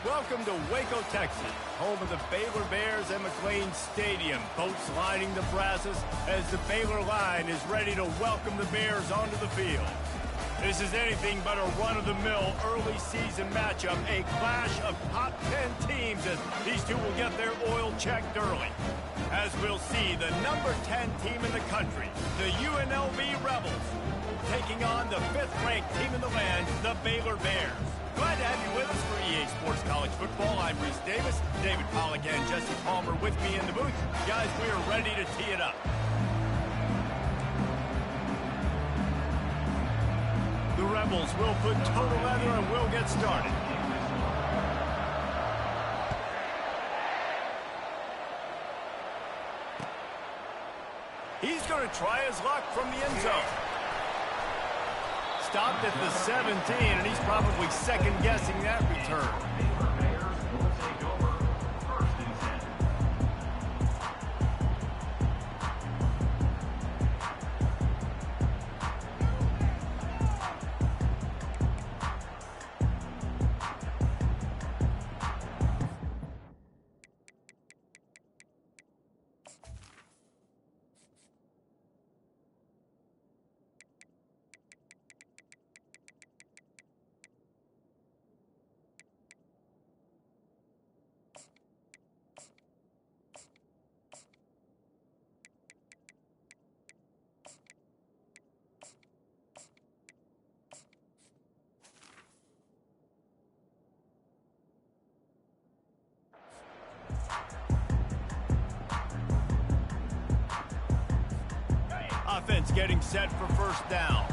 Welcome to Waco, Texas, home of the Baylor Bears and McLean Stadium. Boats lining the brasses as the Baylor line is ready to welcome the Bears onto the field. This is anything but a run-of-the-mill early season matchup, a clash of top 10 teams as these two will get their oil checked early. As we'll see, the number 10 team in the country, the UNLV Rebels, taking on the 5th-ranked team in the land, the Baylor Bears. Glad to have you with us for EA Sports College Football. I'm Reese Davis, David Pollack and Jesse Palmer with me in the booth. Guys, we are ready to tee it up. The Rebels will put total leather and we'll get started. He's going to try his luck from the end zone. Stopped at the 17, and he's probably second-guessing that return. Offense getting set for first down.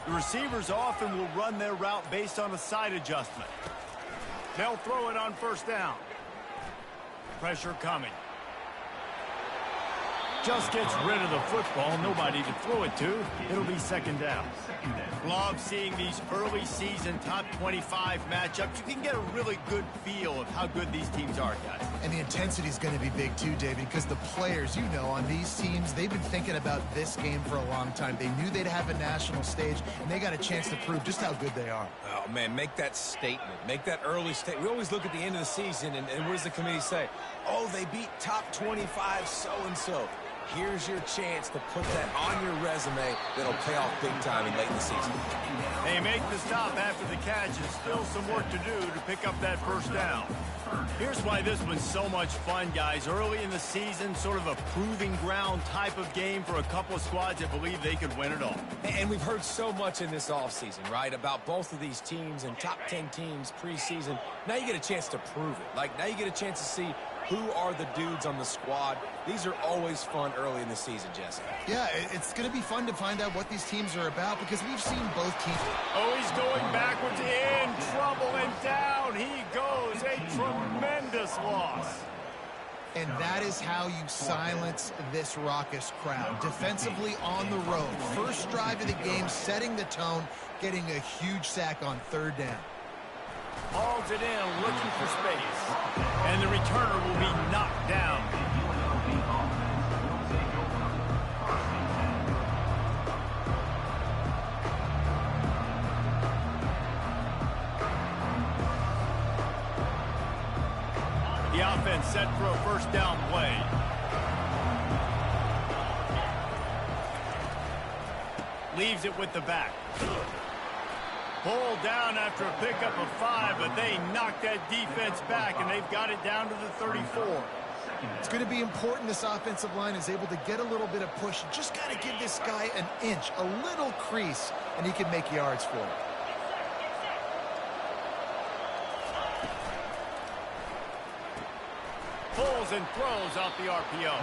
The receivers often will run their route based on a side adjustment. They'll throw it on first down. Pressure coming. Just gets rid of the football. Nobody to throw it to. It'll be second down. Love seeing these early season top 25 matchups. You can get a really good feel of how good these teams are, guys. And the intensity is going to be big too, David, because the players, you know, on these teams, they've been thinking about this game for a long time. They knew they'd have a national stage, and they got a chance to prove just how good they are. Oh, man, make that statement. Make that early statement. We always look at the end of the season, and what does the committee say? Oh, they beat top 25 so-and-so. Here's your chance to put that on your resume that'll pay off big time in late in the season. They make the stop after the catch and still some work to do to pick up that first down. Here's why this one's so much fun, guys. Early in the season, sort of a proving ground type of game for a couple of squads that believe they could win it all. And we've heard so much in this offseason, right, about both of these teams and top 10 teams preseason. Now you get a chance to prove it. Like, now you get a chance to see who are the dudes on the squad. These are always fun early in the season, Jesse. Yeah, it's going to be fun to find out what these teams are about because we've seen both teams. Oh, he's going backwards, in trouble, and down he goes. A tremendous loss. And that is how you silence this raucous crowd. Defensively on the road. First drive of the game, setting the tone, getting a huge sack on third down. Hauls it in, looking for space. And the returner will be knocked down. The offense set for a first down play. Leaves it with the back. Pulled down after a pickup of 5, but they knocked that defense back, and they've got it down to the 34. It's going to be important this offensive line is able to get a little bit of push. You just got to give this guy an inch, a little crease, and he can make yards for it. Pulls and throws out the RPO.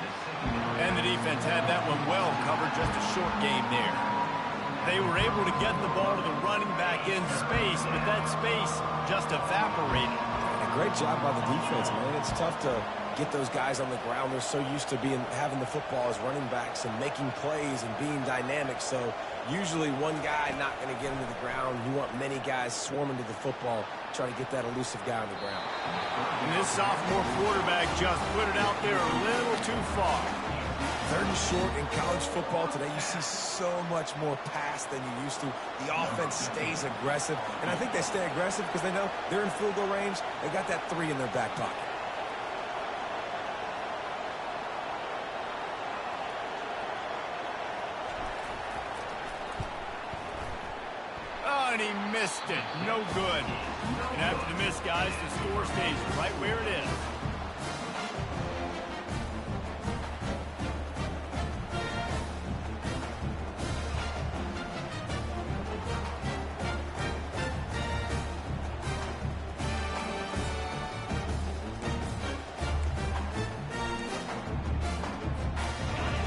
And the defense had that one well covered, just a short game there. They were able to get the ball to the running back in space, but that space just evaporated. A great job by the defense, man. It's tough to get those guys on the ground. They're so used to having the football as running backs and making plays and being dynamic. So usually one guy not going to get into the ground. You want many guys swarming to the football, trying to get that elusive guy on the ground. And this sophomore quarterback just put it out there a little too far. Third and short in college football today, you see so much more pass than you used to. The offense stays aggressive, and I think they stay aggressive because they know they're in field goal range. They got that 3 in their back pocket. Oh, and he missed it. No good. And after the miss, guys, the score stays right where it is.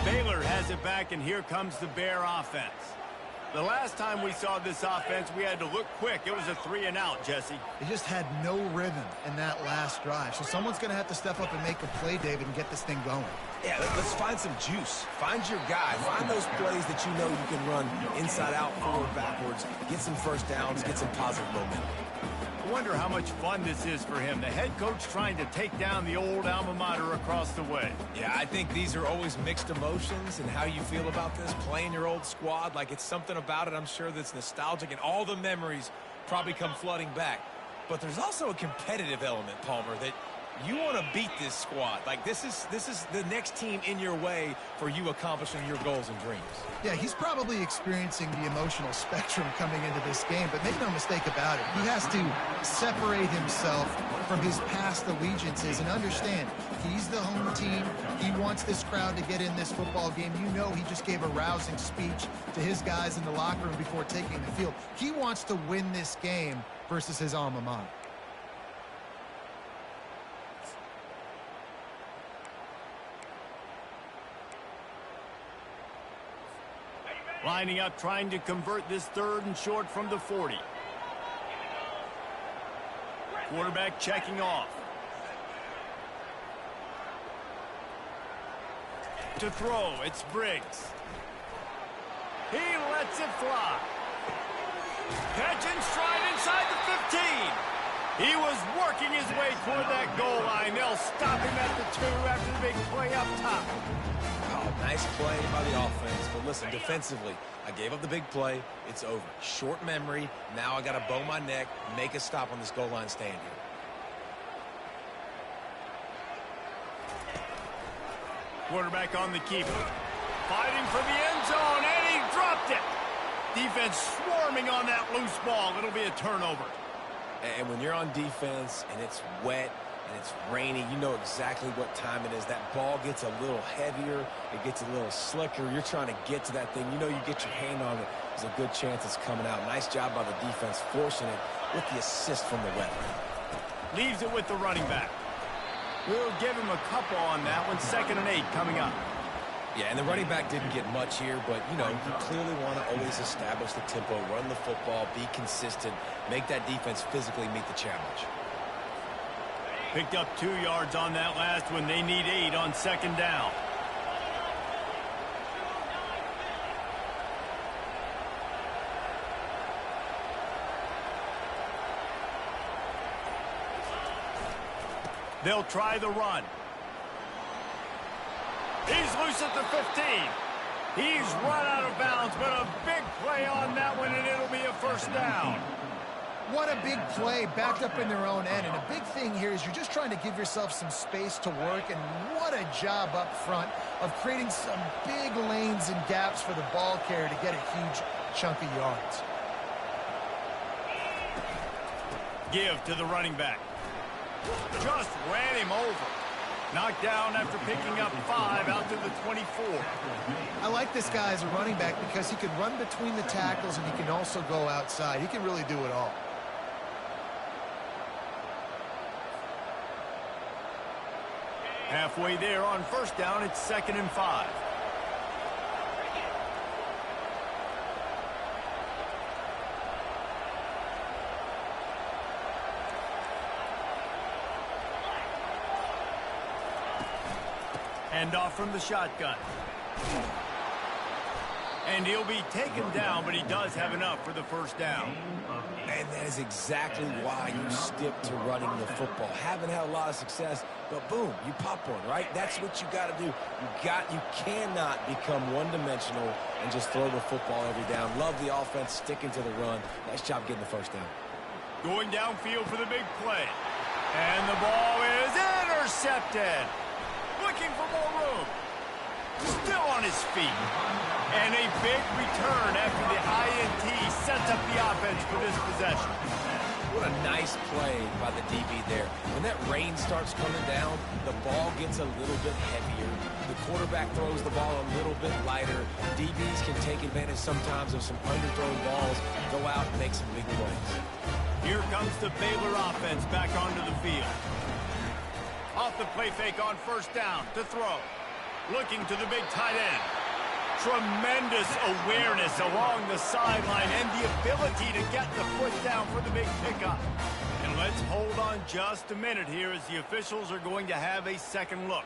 Baylor has it back, and here comes the Bear offense. The last time we saw this offense, we had to look quick. It was a 3-and-out, Jesse. They just had no rhythm in that last drive. So someone's going to have to step up and make a play, David, and get this thing going. Yeah, let's find some juice. Find your guy. Find those plays that you know you can run inside out, forward, backwards, get some first downs, get some positive momentum. I wonder how much fun this is for him. The head coach trying to take down the old alma mater across the way. Yeah, I think these are always mixed emotions and how you feel about this, playing your old squad. Like, it's something about it, I'm sure, that's nostalgic, and all the memories probably come flooding back. But there's also a competitive element, Palmer, that you want to beat this squad. Like, this is the next team in your way for you accomplishing your goals and dreams. Yeah, he's probably experiencing the emotional spectrum coming into this game, but make no mistake about it. He has to separate himself from his past allegiances and understand he's the home team. He wants this crowd to get in this football game. You know, he just gave a rousing speech to his guys in the locker room before taking the field. He wants to win this game versus his alma mater. Lining up, trying to convert this 3rd and short from the 40. Quarterback checking off. To throw, it's Briggs. He lets it fly. Catch and stride inside the 15. He was working his way toward that goal line. They'll stop him at the 2 after the big play up top. Oh, nice play by the offense. But listen, defensively, I gave up the big play. It's over. Short memory. Now I got to bow my neck, make a stop on this goal line stand here. Quarterback on the keeper. Fighting for the end zone, and he dropped it. Defense swarming on that loose ball. It'll be a turnover. And when you're on defense and it's wet and it's rainy, you know exactly what time it is. That ball gets a little heavier. It gets a little slicker. You're trying to get to that thing. You know you get your hand on it. There's a good chance it's coming out. Nice job by the defense forcing it with the assist from the weather. Leaves it with the running back. We'll give him a couple on that one. 2nd and 8 coming up. Yeah, and the running back didn't get much here, but, you know, you clearly want to always establish the tempo, run the football, be consistent, make that defense physically meet the challenge. Picked up 2 yards on that last one. They need 8 on 2nd down. They'll try the run. He's loose at the 15. He's run out of bounds, but a big play on that one, and it'll be a 1st down. What a big play, backed up in their own end. And a big thing here is you're just trying to give yourself some space to work, and what a job up front of creating some big lanes and gaps for the ball carrier to get a huge chunk of yards. Give to the running back. Just ran him over. Knocked down after picking up 5 out to the 24. I like this guy as a running back because he can run between the tackles and he can also go outside. He can really do it all. Halfway there on 1st down, it's 2nd and 5. Hand off from the shotgun. And he'll be taken down, but he does have enough for the first down. And that is exactly why you stick to running the football. Haven't had a lot of success, but boom, you pop one, right? That's what you got to do. You cannot become one-dimensional and just throw the football every down. Love the offense sticking to the run. Nice job getting the first down. Going downfield for the big play. And the ball is intercepted. Looking for more room. Still on his feet. And a big return after the INT sets up the offense for this possession. What a nice play by the DB there. When that rain starts coming down, the ball gets a little bit heavier. The quarterback throws the ball a little bit lighter. DBs can take advantage sometimes of some underthrown balls, go out and make some big plays. Here comes the Baylor offense back onto the field. Off the play fake on first down to throw. Looking to the big tight end. Tremendous awareness along the sideline and the ability to get the foot down for the big pickup. And let's hold on just a minute here as the officials are going to have a second look.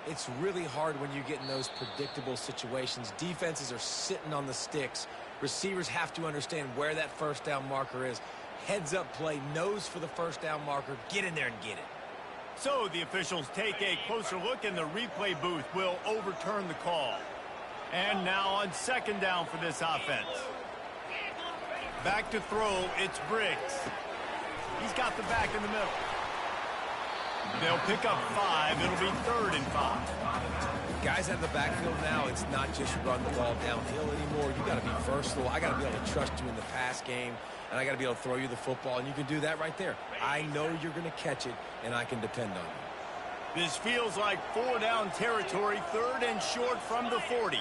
It's really hard when you get in those predictable situations. Defenses are sitting on the sticks. Receivers have to understand where that first down marker is. Heads up play, nose for the first down marker. Get in there and get it. So the officials take a closer look and the replay booth will overturn the call. And now on second down for this offense. Back to throw, it's Briggs. He's got the back in the middle. They'll pick up 5. It'll be 3rd and 5. Guys out of the backfield now, it's not just run the ball downhill anymore. You got to be versatile. I got to be able to trust you in the pass game, and I got to be able to throw you the football, and you can do that right there. I know you're going to catch it, and I can depend on you. This feels like 4-down territory, 3rd and short from the 40.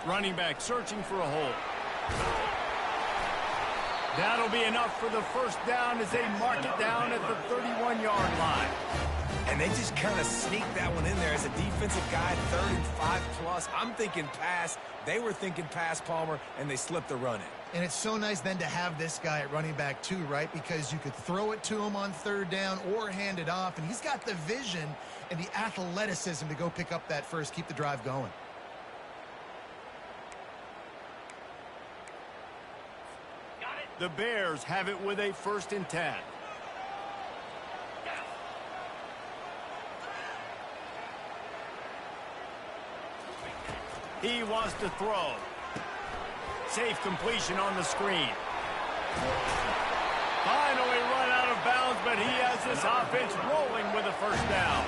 Running back searching for a hole. That'll be enough for the first down as they mark it down at the 31-yard line. And they just kind of sneaked that one in there as a defensive guy, 3rd and 5+. I'm thinking pass. They were thinking pass, Palmer, and they slipped the run in. And it's so nice then to have this guy at running back too, right? Because you could throw it to him on 3rd down or hand it off, and he's got the vision and the athleticism to go pick up that first, keep the drive going. The Bears have it with a 1st and 10. He wants to throw. Safe completion on the screen. Finally run out of bounds, but he has this offense rolling with a first down.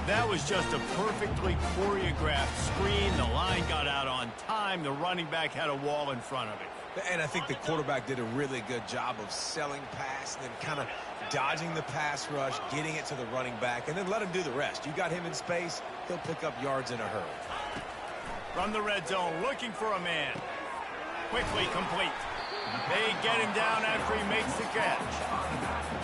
That was just a perfectly choreographed screen. The line got out on time. The running back had a wall in front of it. And I think the quarterback did a really good job of selling pass and then kind of dodging the pass rush, getting it to the running back, and then let him do the rest. You got him in space, he'll pick up yards in a hurry. From the red zone, looking for a man. Quickly complete. They get him down after he makes the catch.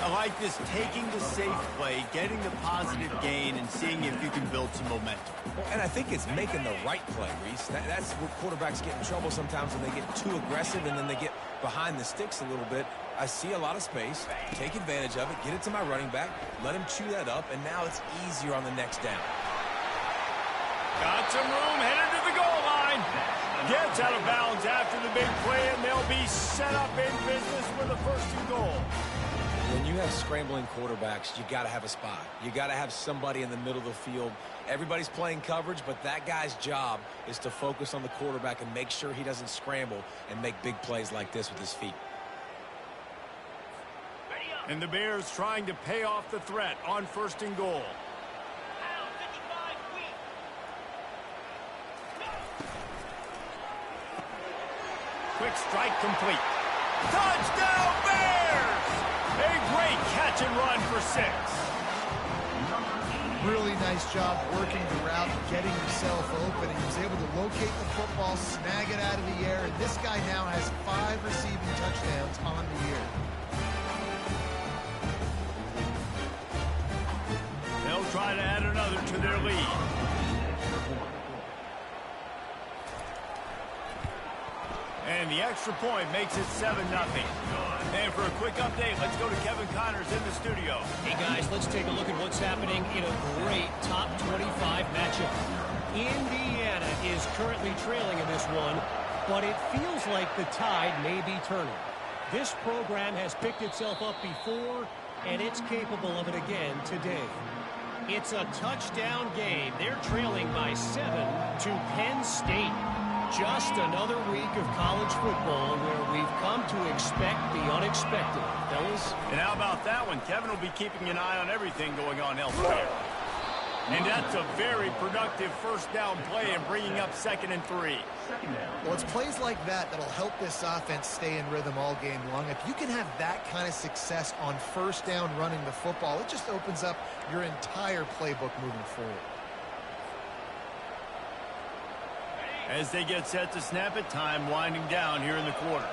I like this taking the safe play, getting the positive gain, and seeing if you can build some momentum. Well, and I think it's making the right play, Reese. That's where quarterbacks get in trouble sometimes when they get too aggressive and then they get behind the sticks a little bit. I see a lot of space, take advantage of it, get it to my running back, let him chew that up, and now it's easier on the next down. Got some room, headed to the goal line. Gets out of bounds after the big play, and they'll be set up in business with the 1st and goal. When you have scrambling quarterbacks, you got to have a spot. You got to have somebody in the middle of the field. Everybody's playing coverage, but that guy's job is to focus on the quarterback and make sure he doesn't scramble and make big plays like this with his feet. And the Bears trying to pay off the threat on 1st and goal. Quick strike complete. Touchdown Bears! A great catch and run for 6. Really nice job working the route, getting himself open, and he was able to locate the football, snag it out of the air, and this guy now has 5 receiving touchdowns on the year. They'll try to add another to their lead. And And the extra point makes it 7-0. And for a quick update, let's go to Kevin Connors in the studio. Hey, guys, let's take a look at what's happening in a great top 25 matchup. Indiana is currently trailing in this one, but it feels like the tide may be turning. This program has picked itself up before, and it's capable of it again today. It's a touchdown game. They're trailing by 7 to Penn State. Just another week of college football where we've come to expect the unexpected, fellas. And how about that one? Kevin will be keeping an eye on everything going on elsewhere. And that's a very productive first down play and bringing up 2nd and 3. Well, it's plays like that that'll help this offense stay in rhythm all game long. If you can have that kind of success on first down running the football, it just opens up your entire playbook moving forward. As they get set to snap it, time winding down here in the quarter.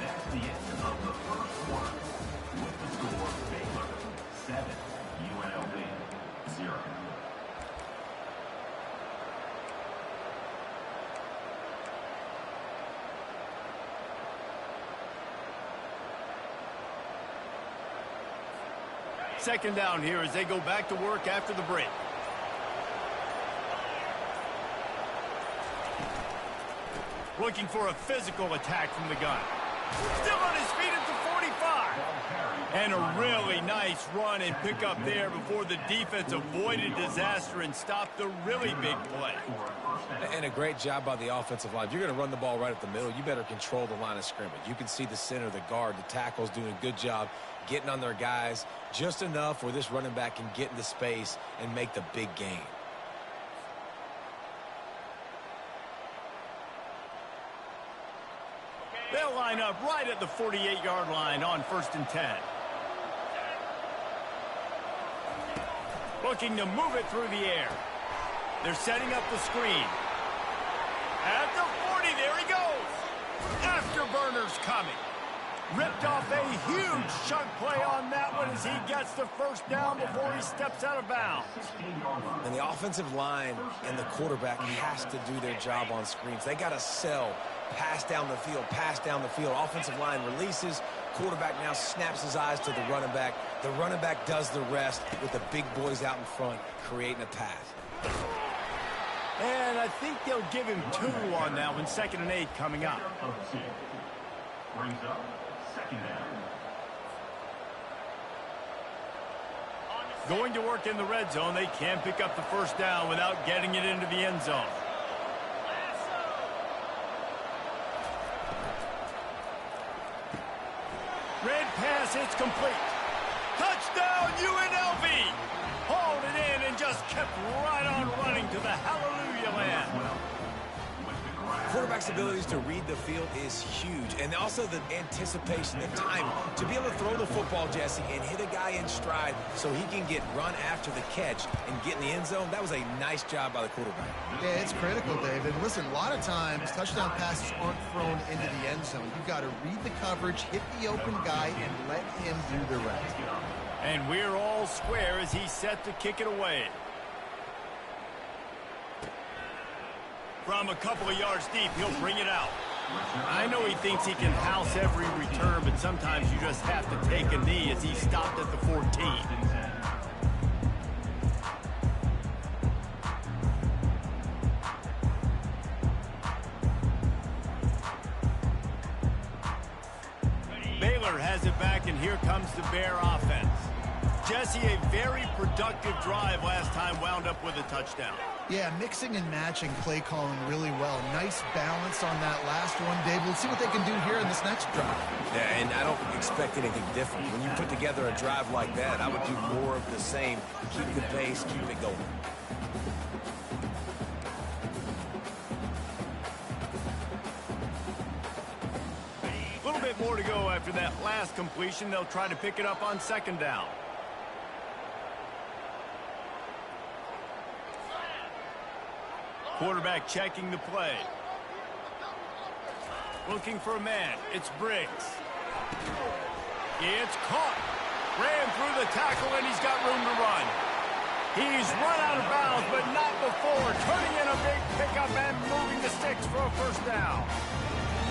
That's the end of the first quarter. With the score, Baylor 7, UNLV 0. Second down here as they go back to work after the break. Looking for a physical attack from the gun. Still on his feet at the 45. And a really nice run and pick up there before the defense avoided disaster and stopped the really big play. And a great job by the offensive line. If you're going to run the ball right up the middle, you better control the line of scrimmage. You can see the center, the guard, the tackles doing a good job getting on their guys just enough where this running back can get into space and make the big gain. They'll line up right at the 48-yard line on 1st and 10. Looking to move it through the air. They're setting up the screen. At the 40, there he goes. Afterburners coming. Ripped off a huge chunk play on that one as he gets the first down before he steps out of bounds. And the offensive line and the quarterback has to do their job on screens. They got to sell. Pass down the field, pass down the field. Offensive line releases. Quarterback now snaps his eyes to the running back. The running back does the rest with the big boys out in front, creating a pass. And I think they'll give him 2 on that one. 2nd and 8 coming up. Brings up 2nd down. Going to work in the red zone. They can't pick up the first down without getting it into the end zone. Red pass, it's complete. Touchdown, UNLV. Hauled it in and just kept right on running to the hallelujah land. Quarterback's abilities to read the field is huge. And also the anticipation, the time to be able to throw the football, Jesse, and hit a guy in stride so he can get run after the catch and get in the end zone. That was a nice job by the quarterback. Yeah, it's critical, David. Listen, a lot of times touchdown passes aren't thrown into the end zone. You've got to read the coverage, hit the open guy, and let him do the rest. And we're all square as he's set to kick it away. From a couple of yards deep, he'll bring it out. I know he thinks he can house every return, but sometimes you just have to take a knee as he stopped at the 14. Baylor has it back, and here comes the Bear offense. Jesse, a very productive drive last time wound up with a touchdown. Yeah, mixing and matching play calling really well. Nice balance on that last one, David. Let's see what they can do here in this next drive. Yeah, and I don't expect anything different. When you put together a drive like that, I would do more of the same. Keep the pace, keep it going. A little bit more to go after that last completion. They'll try to pick it up on 2nd down. Quarterback checking the play. Looking for a man. It's Briggs. It's caught. Ran through the tackle, and he's got room to run. He's run out of bounds, but not before. Turning in a big pickup and moving the sticks for a first down.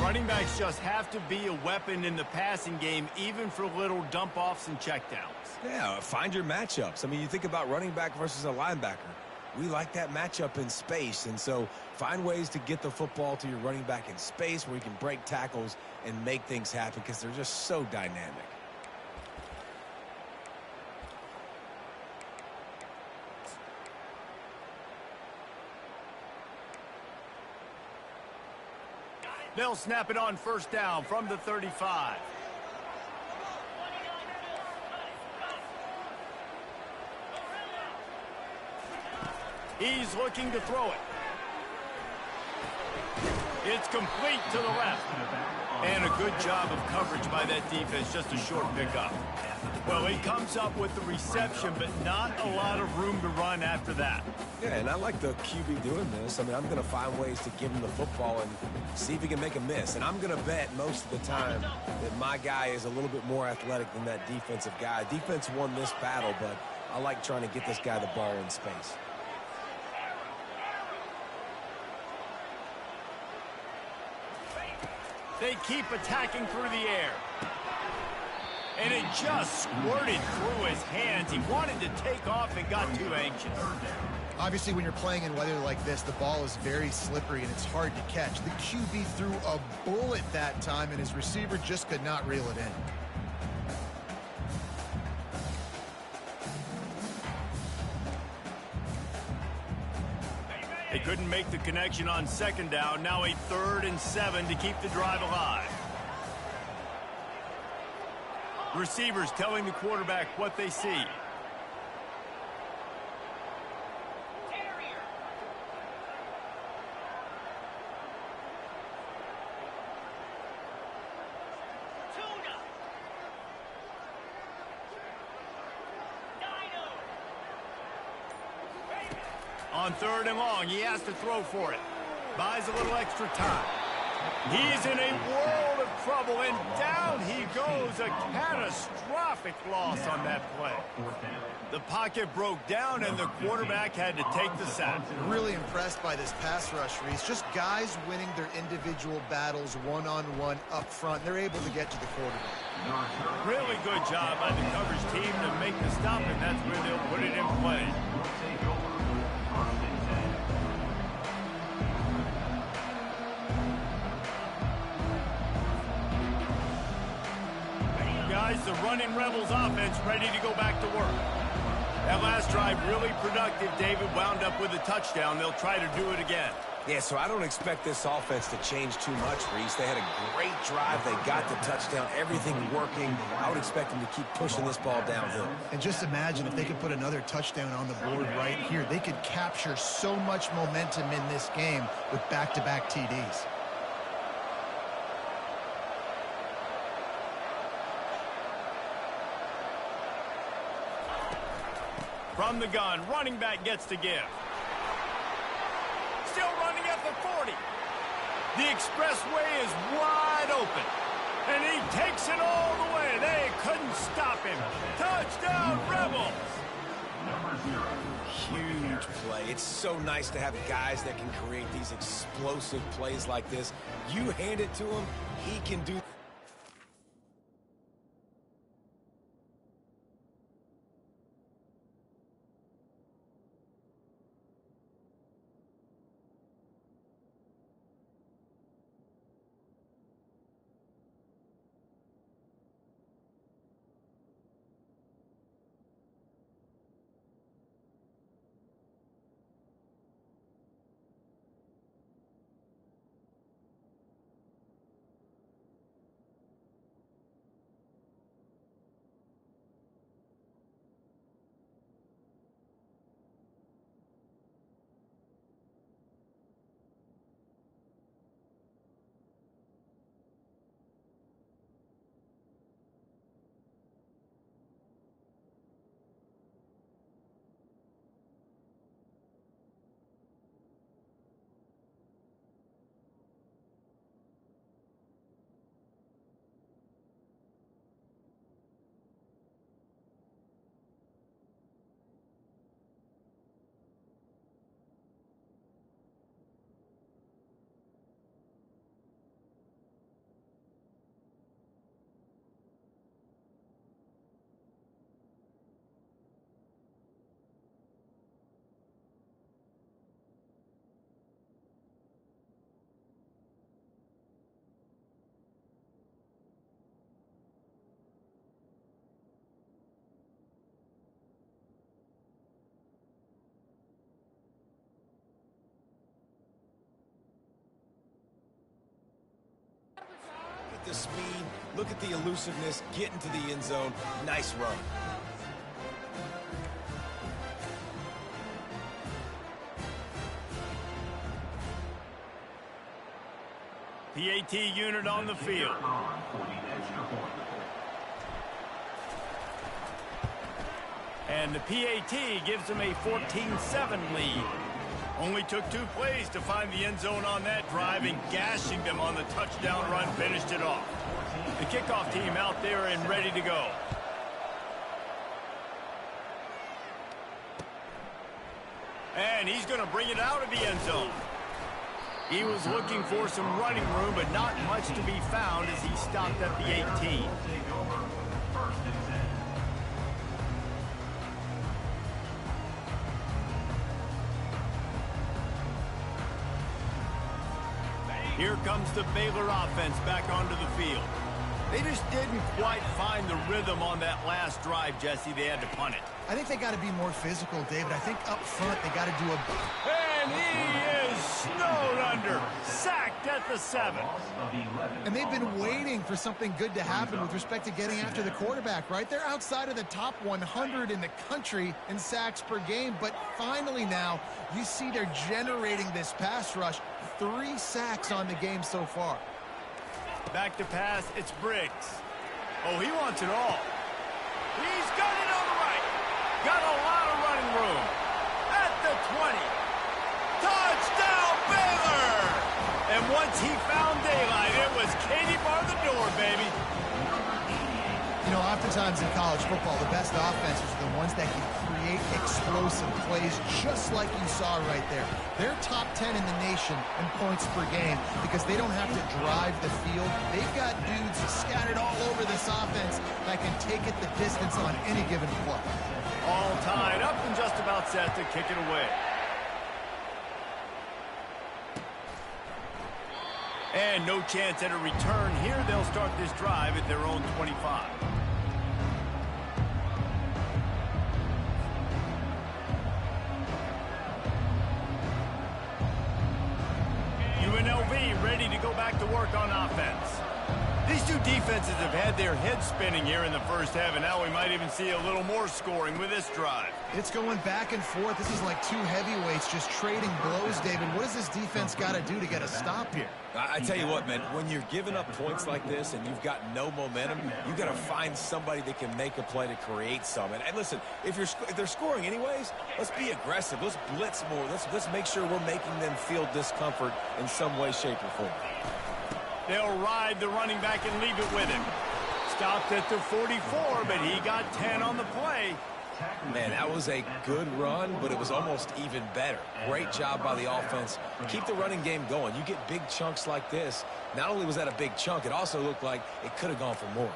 Running backs just have to be a weapon in the passing game, even for little dump-offs and checkdowns. Yeah, find your matchups. I mean, you think about running back versus a linebacker. We like that matchup in space, and so find ways to get the football to your running back in space where you can break tackles and make things happen because they're just so dynamic. They'll snap it on first down from the 35. He's looking to throw it. It's complete to the left. And a good job of coverage by that defense, just a short pickup. Well, he comes up with the reception, but not a lot of room to run after that. Yeah, and I like the QB doing this. I mean, I'm going to find ways to give him the football and see if he can make a miss. And I'm going to bet most of the time that my guy is a little bit more athletic than that defensive guy. Defense won this battle, but I like trying to get this guy the ball in space. They keep attacking through the air. And it just squirted through his hands. He wanted to take off and got too anxious. Obviously, when you're playing in weather like this, the ball is very slippery and it's hard to catch. The QB threw a bullet that time, and his receiver just could not reel it in. They couldn't make the connection on second down. Now a 3rd and 7 to keep the drive alive. Receivers telling the quarterback what they see. On 3rd and long, he has to throw for it. Buys a little extra time. He's in a world of trouble, and down he goes. A catastrophic loss on that play. The pocket broke down, and the quarterback had to take the sack. Really impressed by this pass rush, Reese. Just guys winning their individual battles one-on-one up front. They're able to get to the quarterback. Really good job by the coverage team to make the stop, and that's where they'll put it in play. Guys, the running Rebels offense ready to go back to work. That last drive really productive. David wound up with a touchdown. They'll try to do it again. Yeah, so I don't expect this offense to change too much, Reese. They had a great drive. They got the touchdown. Everything working. I would expect them to keep pushing this ball downhill. And just imagine if they could put another touchdown on the board right here. They could capture so much momentum in this game with back-to-back TDs. From the gun, running back gets to give. Still running at the 40. The expressway is wide open. And he takes it all the way. They couldn't stop him. Touchdown, Rebels! Huge play. It's so nice to have guys that can create these explosive plays like this. You hand it to him, he can do the speed, look at the elusiveness, get into the end zone. Nice run. PAT unit on the field. And the PAT gives them a 14-7 lead. Only took 2 plays to find the end zone on that drive, and gashing them on the touchdown run finished it off. The kickoff team out there and ready to go. And he's going to bring it out of the end zone. He was looking for some running room, but not much to be found as he stopped at the 18. Here comes the Baylor offense back onto the field. They just didn't quite find the rhythm on that last drive, Jesse. They had to punt it. I think they got to be more physical, David. I think up front they got to do a... And he is snowed under, sacked at the 7. And they've been waiting for something good to happen with respect to getting after the quarterback, right? They're outside of the top 100 in the country in sacks per game, but finally now you see they're generating this pass rush. 3 sacks on the game so far. Back to pass, it's Briggs. Oh, he wants it all. He's got it on the right. Got a lot of running room. At the 20. Touchdown, Baylor! And once he found daylight, it was Katie bar the door, baby. You know, oftentimes in college football, the best offenses are the ones that can create explosive plays, just like you saw right there. They're top 10 in the nation in points per game because they don't have to drive the field. They've got dudes scattered all over this offense that can take it the distance on any given play. All tied up and just about set to kick it away. And no chance at a return here. They'll start this drive at their own 25. UNLV ready to go back to work on offense. These two defenses have had their heads spinning here in the first half, and now we might even see a little more scoring with this drive. It's going back and forth. This is like 2 heavyweights just trading blows, David. What does this defense got to do to get a stop here? I tell you what, man, when you're giving up points like this and you've got no momentum, you got to find somebody that can make a play to create some. And listen, if they're scoring anyways, let's be aggressive. Let's blitz more. Let's make sure we're making them feel discomfort in some way, shape, or form. They'll ride the running back and leave it with him. Stopped at the 44, but he got 10 on the play. Man, that was a good run, but it was almost even better. Great job by the offense. Keep the running game going. You get big chunks like this. Not only was that a big chunk, it also looked like it could have gone for more.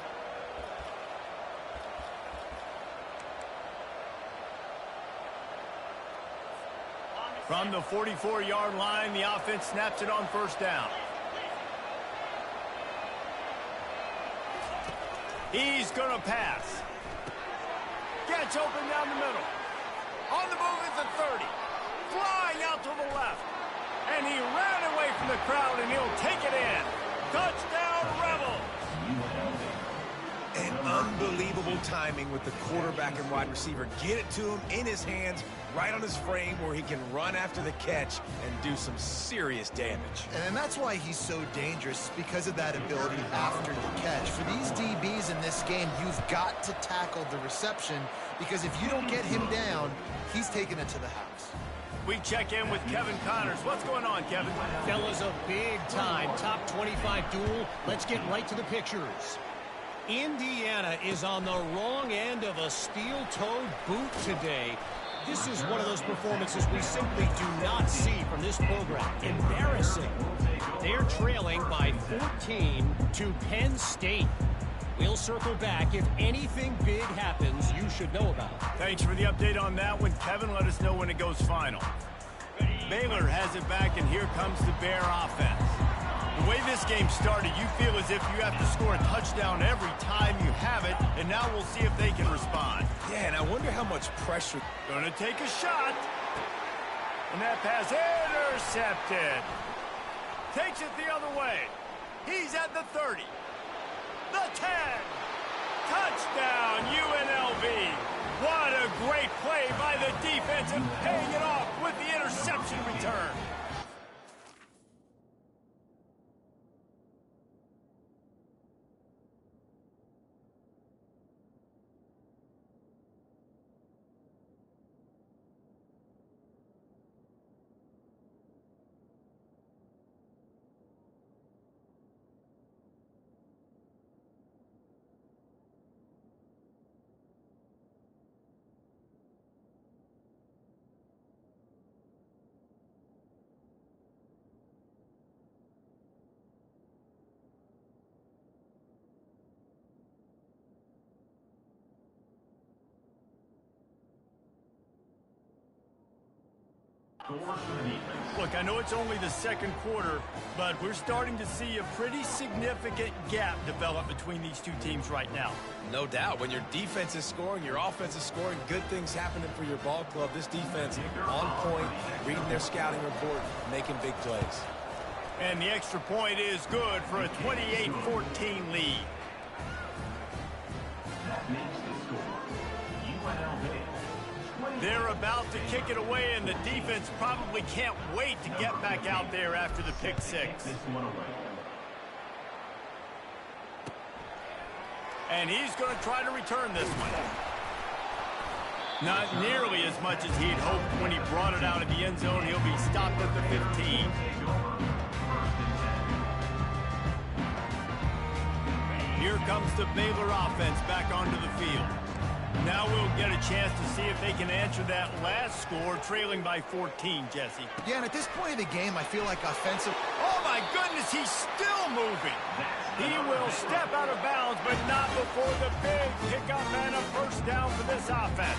From the 44-yard line, the offense snaps it on first down. He's going to pass. Gets open down the middle. On the move is the 30. Flying out to the left. And he ran away from the crowd, and he'll take it in. Touchdown, Rebels! And unbelievable timing with the quarterback and wide receiver. Get it to him in his hands, right on his frame where he can run after the catch and do some serious damage. And that's why he's so dangerous, because of that ability after the catch. For these DBs in this game, you've got to tackle the reception, because if you don't get him down, he's taking it to the house. We check in with Kevin Connors. What's going on, Kevin? Fellas, a big-time top 25 duel. Let's get right to the pictures. Indiana is on the wrong end of a steel-toed boot today. This is one of those performances we simply do not see from this program. Embarrassing. They're trailing by 14 to Penn State. We'll circle back. If anything big happens, you should know about it. Thanks for the update on that one, Kevin. Let us know when it goes final. Baylor has it back, and here comes the Bear offense. The way this game started, you feel as if you have to score a touchdown every time you have it, and now we'll see if they can respond. Yeah, and I wonder how much pressure. Gonna take a shot. And that pass intercepted. Takes it the other way. He's at the 30. the 10. Touchdown, UNLV. What a great play by the defense and paying it off with the interception return. Look, I know it's only the second quarter, but we're starting to see a pretty significant gap develop between these two teams right now. No doubt. When your defense is scoring, your offense is scoring, good things happening for your ball club. This defense on point, reading their scouting report, making big plays. And the extra point is good for a 28-14 lead. That makes the score UNLV. They're about to kick it away, and the defense probably can't wait to get back out there after the pick six. And he's going to try to return this one. Not nearly as much as he'd hoped when he brought it out of the end zone. He'll be stopped at the 15. Here comes the Baylor offense back onto the field. Now we'll get a chance to see if they can answer that last score, trailing by 14, Jesse. Yeah, and at this point of the game, I feel like offensive... Oh, my goodness, he's still moving. He will step out of bounds, but not before the big pickup and a first down for this offense.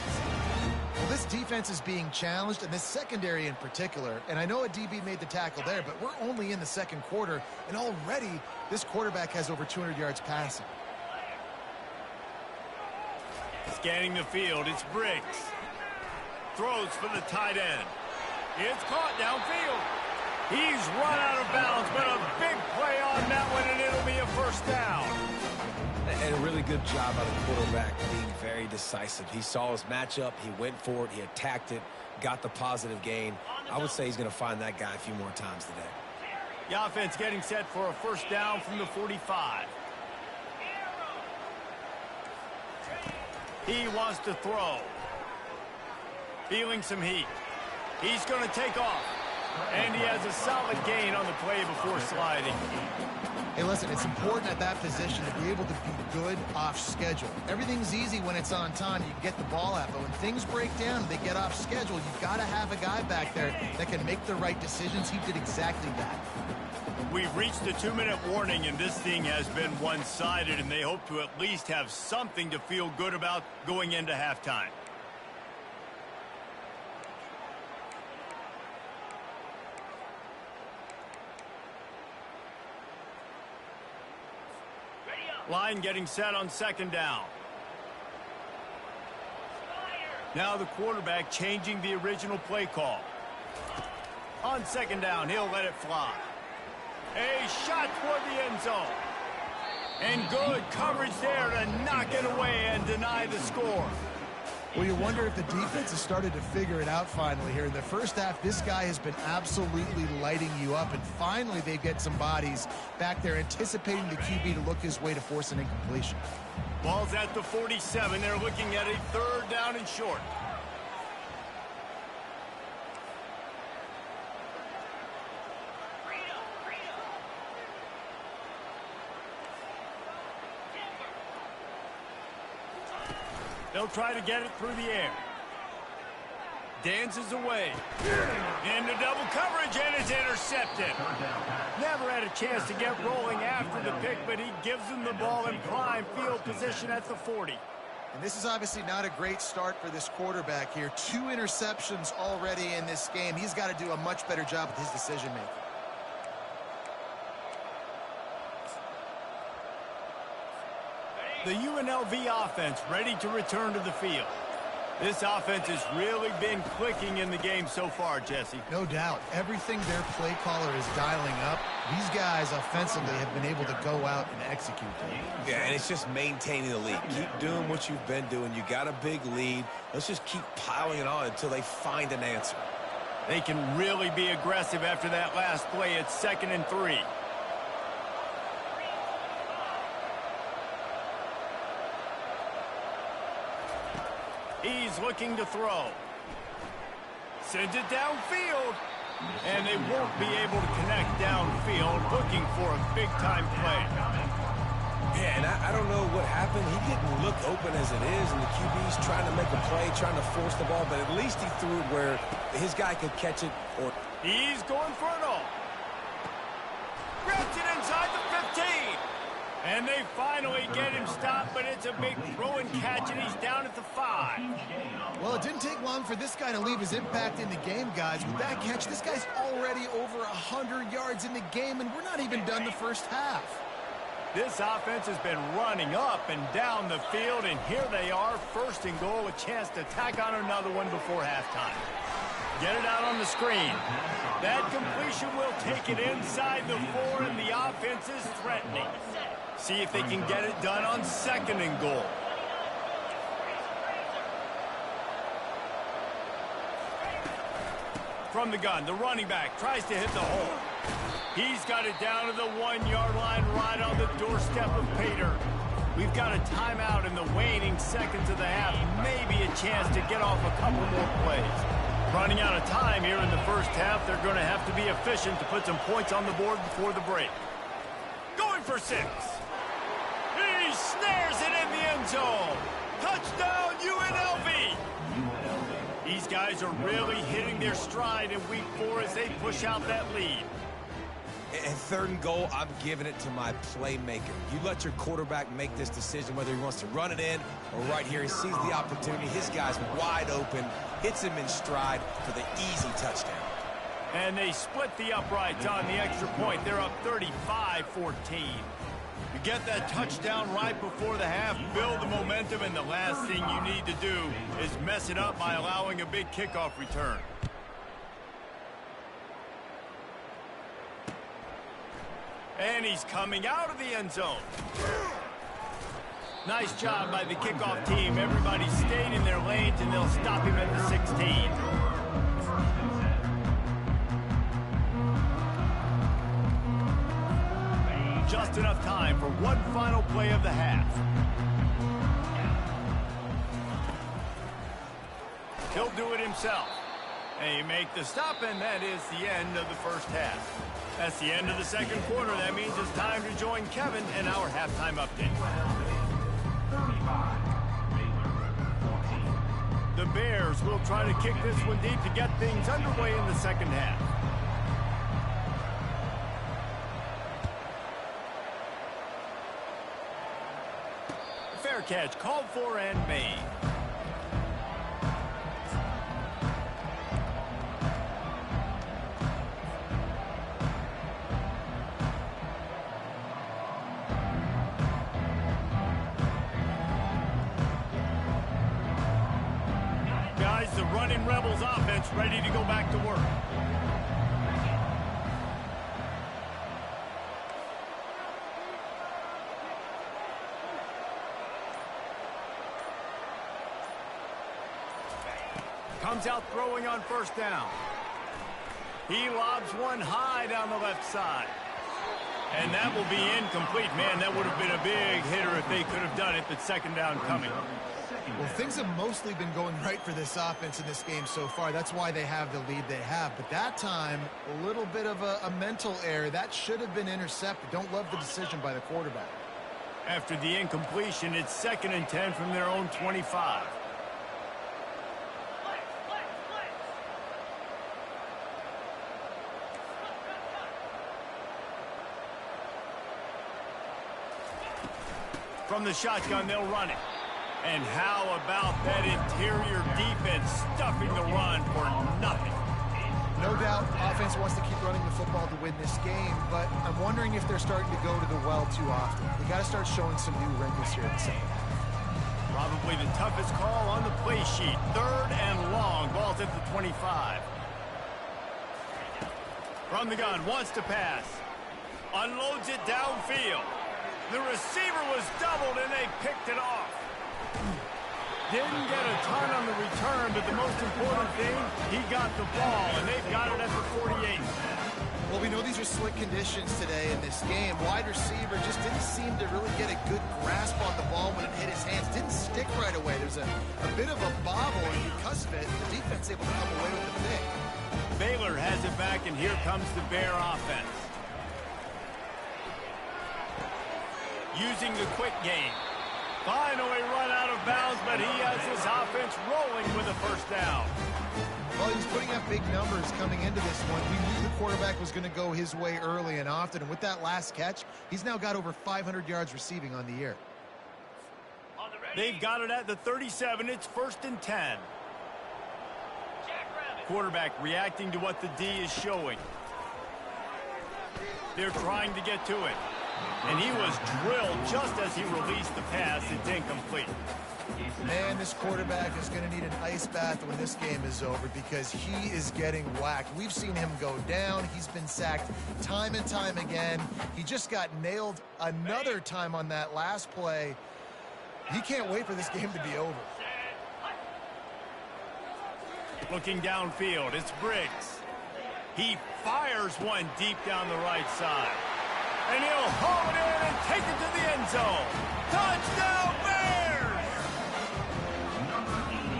Well, this defense is being challenged, and this secondary in particular. And I know a DB made the tackle there, but we're only in the second quarter, and already this quarterback has over 200 yards passing. Scanning the field, it's Briggs. Throws for the tight end. It's caught downfield. He's run out of bounds, but a big play on that one, and it'll be a first down. And a really good job by the quarterback being very decisive. He saw his matchup, he went for it, he attacked it, got the positive gain. I would say he's going to find that guy a few more times today. The offense getting set for a first down from the 45. He wants to throw. Feeling some heat. He's going to take off. And he has a solid gain on the play before sliding. Hey, listen, it's important at that position to be able to be good off schedule. Everything's easy when it's on time. You can get the ball out. But when things break down and they get off schedule, you've got to have a guy back there that can make the right decisions. He did exactly that. We've reached the 2-minute warning, and this thing has been one-sided, and they hope to at least have something to feel good about going into halftime. Line getting set on second down. Now the quarterback changing the original play call. On second down, he'll let it fly. A shot toward the end zone. And good coverage there to knock it away and deny the score. Well, you wonder if the defense has started to figure it out finally here. In the first half, this guy has been absolutely lighting you up, and finally they get some bodies back there anticipating the QB to look his way to force an incompletion. Ball's at the 47. They're looking at a third down and short. They'll try to get it through the air. Dances away. Into double coverage, and it's intercepted. Never had a chance to get rolling after the pick, but he gives them the ball in prime field position at the 40. And this is obviously not a great start for this quarterback here. 2 interceptions already in this game. He's got to do a much better job with his decision-making. The UNLV offense ready to return to the field. This offense has really been clicking in the game so far, Jesse. No doubt. Everything their play caller is dialing up, these guys offensively have been able to go out and execute them. Yeah, and it's just maintaining the lead. Keep doing what you've been doing. You got a big lead. Let's just keep piling it on until they find an answer. They can really be aggressive after that last play. It's 2nd and 3. He's looking to throw. Sends it downfield. And they won't be able to connect downfield, looking for a big-time play. Yeah, and I don't know what happened. He didn't look open as it is, and the QB's trying to make a play, trying to force the ball, but at least he threw it where his guy could catch it. Or he's going for it all. Grabs it inside the 15. And they finally get him stopped, but it's a big throw and catch, and he's down at the 5. Well, it didn't take long for this guy to leave his impact in the game, guys. With that catch, this guy's already over 100 yards in the game, and we're not even done the first half. This offense has been running up and down the field, and here they are, 1st and goal, a chance to tack on another one before halftime. Get it out on the screen. That completion will take it inside the 4, and the offense is threatening. See if they can get it done on 2nd and goal. From the gun, the running back tries to hit the hole. He's got it down to the 1-yard line right on the doorstep of Pater. We've got a timeout in the waning seconds of the half. Maybe a chance to get off a couple more plays. Running out of time here in the first half. They're going to have to be efficient to put some points on the board before the break. Going for 6. He snares it in the end zone. Touchdown, UNLV. These guys are really hitting their stride in week 4 as they push out that lead. And 3rd and goal, I'm giving it to my playmaker. You let your quarterback make this decision whether he wants to run it in or right here. He sees the opportunity. His guy's wide open, hits him in stride for the easy touchdown. And they split the uprights on the extra point. They're up 35-14. You get that touchdown right before the half, build the momentum, and the last thing you need to do is mess it up by allowing a big kickoff return. And he's coming out of the end zone. Nice job by the kickoff team. Everybody stayed in their lanes, and they'll stop him at the 16. Just enough time for one final play of the half. He'll do it himself. And he make the stop, and that is the end of the first half. That's the end of the second quarter. That means it's time to join Kevin and our halftime update. 35, Baylor, 14. The Bears will try to kick this one deep to get things underway in the second half. Fair catch called for and made. Guys, the running Rebels offense ready to go back to work. Comes out throwing on first down. He lobs one high down the left side. And that will be incomplete. Man, that would have been a big hitter if they could have done it, but second down coming. Well, things have mostly been going right for this offense in this game so far. That's why they have the lead they have. But that time, a little bit of a mental error. That should have been intercepted. Don't love the decision by the quarterback. After the incompletion, it's 2nd and 10 from their own 25. From the shotgun, they'll run it. And how about that interior defense stuffing the run for nothing? No doubt, offense wants to keep running the football to win this game, but I'm wondering if they're starting to go to the well too often. They got to start showing some new wrinkles here at the second half. Probably the toughest call on the play sheet. 3rd and long. Ball's at the 25. From the gun, wants to pass. Unloads it downfield. The receiver was doubled, and they picked it off. Didn't get a ton on the return, but the most important thing, he got the ball, and they've got it at the 48. Well, we know these are slick conditions today in this game. Wide receiver just didn't seem to really get a good grasp on the ball when it hit his hands. Didn't stick right away. There's a bit of a bobble, and because of it, the defense able to come away with the pick. Baylor has it back, and here comes the Bear offense. Using the quick game. Finally run out of bounds, but he has his offense rolling with a first down. Well, he was putting up big numbers coming into this one. We knew the quarterback was going to go his way early and often, and with that last catch, he's now got over 500 yards receiving on the year. They've got it at the 37. It's 1st and 10. Quarterback reacting to what the D is showing. They're trying to get to it. And he was drilled just as he released the pass. It's incomplete. Man, this quarterback is going to need an ice bath when this game is over because he is getting whacked. We've seen him go down. He's been sacked time and time again. He just got nailed another time on that last play. He can't wait for this game to be over. Looking downfield, it's Briggs. He fires one deep down the right side. And he'll haul it in and take it to the end zone. Touchdown, Bears!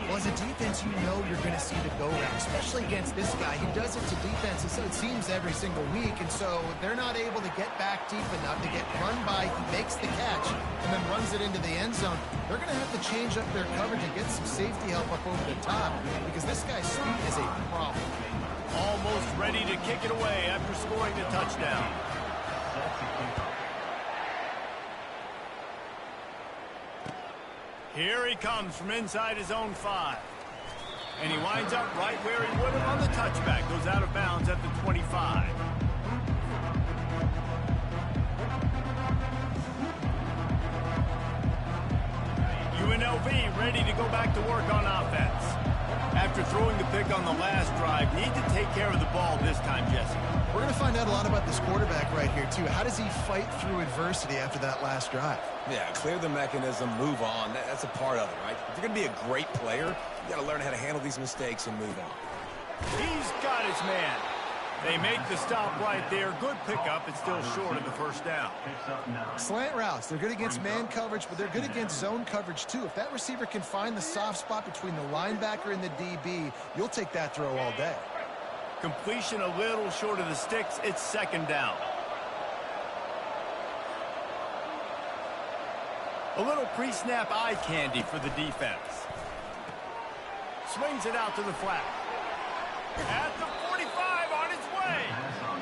Well, as a defense, you know you're going to see the go-route, especially against this guy. He does it to defenses, so it seems every single week, and so they're not able to get back deep enough to get run by. He makes the catch and then runs it into the end zone. They're going to have to change up their coverage and get some safety help up over the top because this guy's speed is a problem. Almost ready to kick it away after scoring the touchdown. Here he comes from inside his own 5. And he winds up right where he would have on the touchback. Goes out of bounds at the 25. UNLV ready to go back to work on offense. After throwing the pick on the last drive, need to take care of the ball this time, Jesse. We're going to find out a lot about this quarterback right here, too. How does he fight through adversity after that last drive? Yeah, clear the mechanism, move on. That's a part of it, right? If you're going to be a great player, you got to learn how to handle these mistakes and move on. He's got his man. They make the stop right there. Good pickup. It's still short of the first down. Slant routes. They're good against man coverage, but they're good against zone coverage, too. If that receiver can find the soft spot between the linebacker and the DB, you'll take that throw all day. Completion a little short of the sticks. It's 2nd down. A little pre-snap eye candy for the defense. Swings it out to the flat. At the 45 on its way.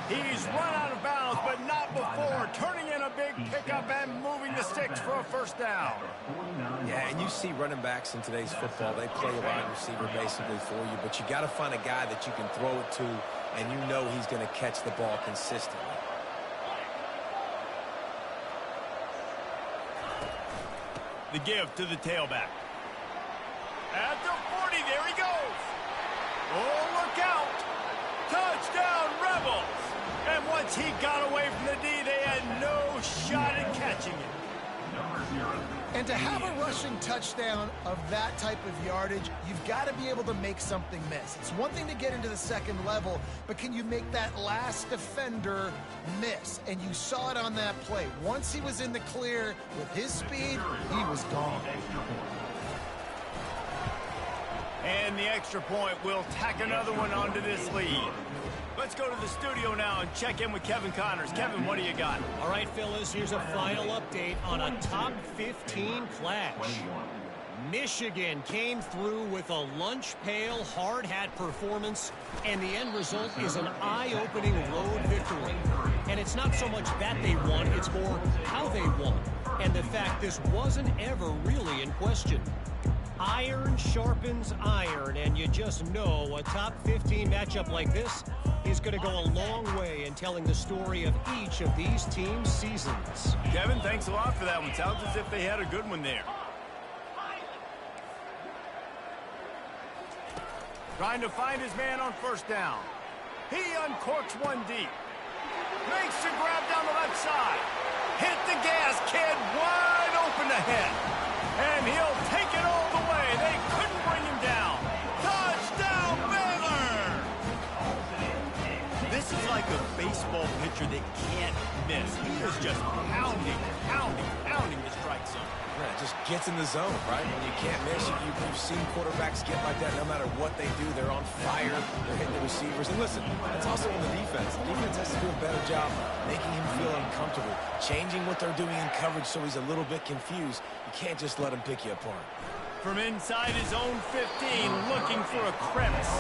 He's run out of bounds, but not before turning in a big pickup and moving the sticks for a first down. Yeah, and you see running backs in today's football, they play a wide receiver basically for you, but you got to find a guy that you can throw it to, and you know he's going to catch the ball consistently. The give to the tailback. At the 40, there he goes. Oh, look out. Touchdown, Rebels. And once he got away from the D, they had no shot at catching it. And to have a rushing touchdown of that type of yardage, you've got to be able to make something miss. It's one thing to get into the second level, but can you make that last defender miss? And you saw it on that play. Once he was in the clear with his speed, he was gone. And the extra point will tack another one onto this lead. Let's go to the studio now and check in with Kevin Connors. Kevin, what do you got? All right, fellas, here's a final update on a top 15 clash. Michigan came through with a lunch pail hard hat performance, and the end result is an eye-opening road victory. And it's not so much that they won, it's more how they won, and the fact this wasn't ever really in question. Iron sharpens iron, and you just know a top 15 matchup like this is going to go a long way in telling the story of each of these teams' seasons. Kevin, thanks a lot for that one. Sounds as if they had a good one there. Trying to find his man on first down. He uncorks one deep. Makes the grab down the left side. Hit the gas, kid. Wide open ahead. And he'll take it all the way. They couldn't bring him down. Touchdown, Baylor! This is like a baseball pitcher that can't miss. He is just pounding the strike zone. Yeah, it just gets in the zone, right? When you can't miss, you've seen quarterbacks get like that. No matter what they do, they're on fire. They're hitting the receivers. And listen, that's also on the defense. The defense has to do a better job making him feel uncomfortable, changing what they're doing in coverage so he's a little bit confused. You can't just let him pick you apart. From inside his own 15, looking for a crevice.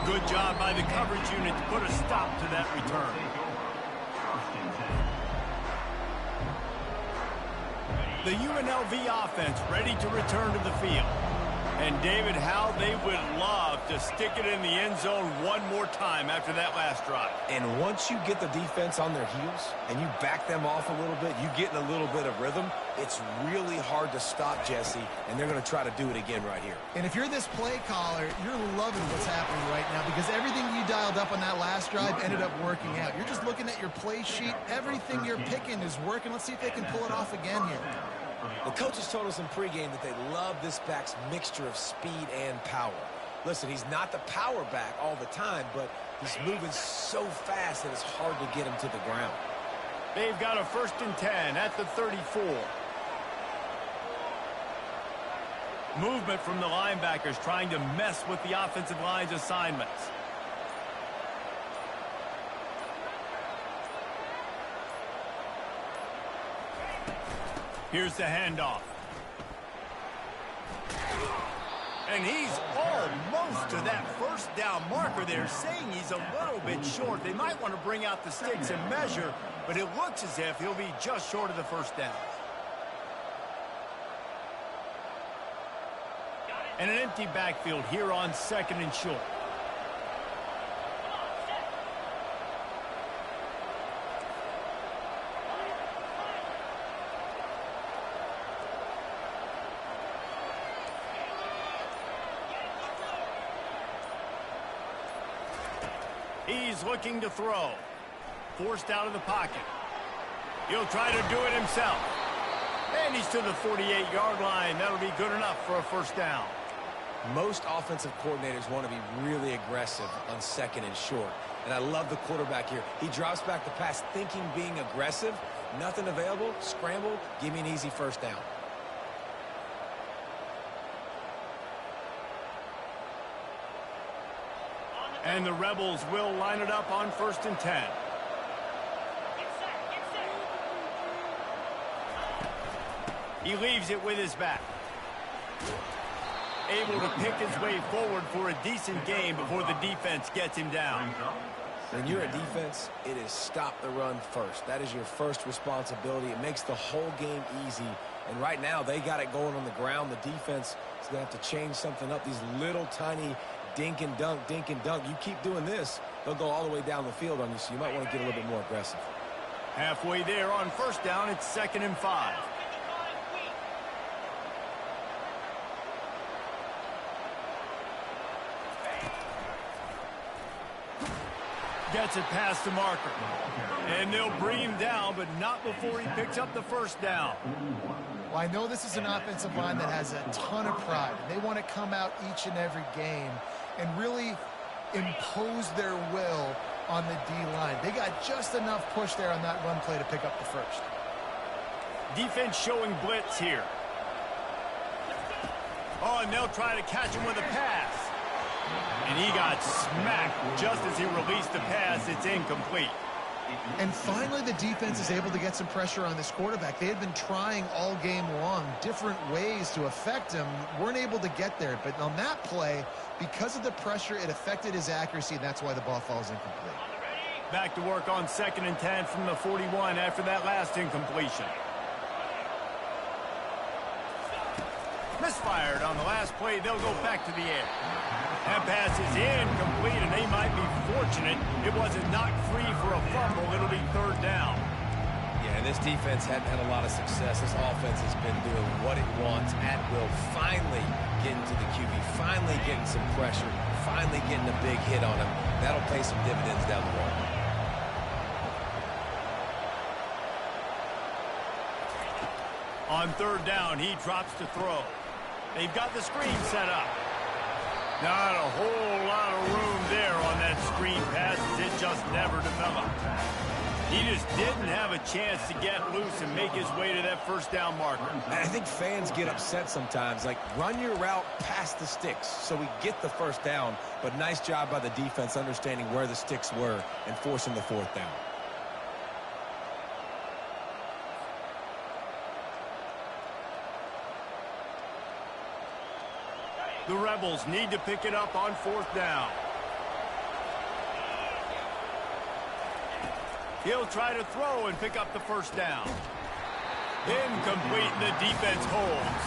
Good job by the coverage unit to put a stop to that return. The UNLV offense ready to return to the field. And David, how they would love to stick it in the end zone one more time after that last drive. And once you get the defense on their heels and you back them off a little bit, you get in a little bit of rhythm, it's really hard to stop, Jesse, and they're going to try to do it again right here. And if you're this play caller, you're loving what's happening right now because everything you dialed up on that last drive ended up working out. You're just looking at your play sheet. Everything you're picking is working. Let's see if they can pull it off again here. The coaches told us in pregame that they love this back's mixture of speed and power. Listen, he's not the power back all the time, but he's moving so fast that it's hard to get him to the ground. They've got a 1st and 10 at the 34. Movement from the linebackers trying to mess with the offensive line's assignments. Here's the handoff. And he's almost to that first down marker. They're saying he's a little bit short. They might want to bring out the sticks and measure, but it looks as if he'll be just short of the first down. And an empty backfield here on 2nd and short. He's looking to throw. Forced out of the pocket. He'll try to do it himself. And he's to the 48-yard line. That'll be good enough for a first down. Most offensive coordinators want to be really aggressive on 2nd and short. And I love the quarterback here. He drops back the pass thinking being aggressive. Nothing available. Scramble. Give me an easy first down. And the Rebels will line it up on 1st and 10. He leaves it with his back. Able to pick his way forward for a decent game before the defense gets him down. When you're a defense, it is stop the run first. That is your first responsibility. It makes the whole game easy. And right now, they got it going on the ground. The defense is going to have to change something up. These little tiny dink and dunk, dink and dunk. You keep doing this, they'll go all the way down the field on you, so you might want to get a little bit more aggressive. Halfway there on first down, it's 2nd and 5. Gets it past the marker. And they'll bring him down, but not before he picks up the first down. Well, I know this is an offensive line that has a ton of pride. They want to come out each and every game and really impose their will on the D-line. They got just enough push there on that run play to pick up the first. Defense showing blitz here. Oh, and they'll try to catch him with a pass. And he got smacked just as he released the pass. It's incomplete. And finally, the defense is able to get some pressure on this quarterback. They had been trying all game long, different ways to affect him. Weren't able to get there. But on that play, because of the pressure, it affected his accuracy, and that's why the ball falls incomplete. Back to work on 2nd and 10 from the 41 after that last incompletion. Misfired on the last play. They'll go back to the air. That pass is incomplete, and they might be fortunate it wasn't knocked free for a fumble. It'll be 3rd down. Yeah, and this defense hadn't had a lot of success. This offense has been doing what it wants at will, finally getting to the QB, finally getting some pressure, finally getting a big hit on him. That'll pay some dividends down the road. On third down, he drops to throw. They've got the screen set up. Not a whole lot of room there on that screen pass, as it just never developed. He just didn't have a chance to get loose and make his way to that first down marker. And I think fans get upset sometimes. Like, run your route past the sticks so we get the first down. But nice job by the defense understanding where the sticks were and forcing the fourth down. The Rebels need to pick it up on fourth down. He'll try to throw and pick up the first down. Incomplete, the defense holds.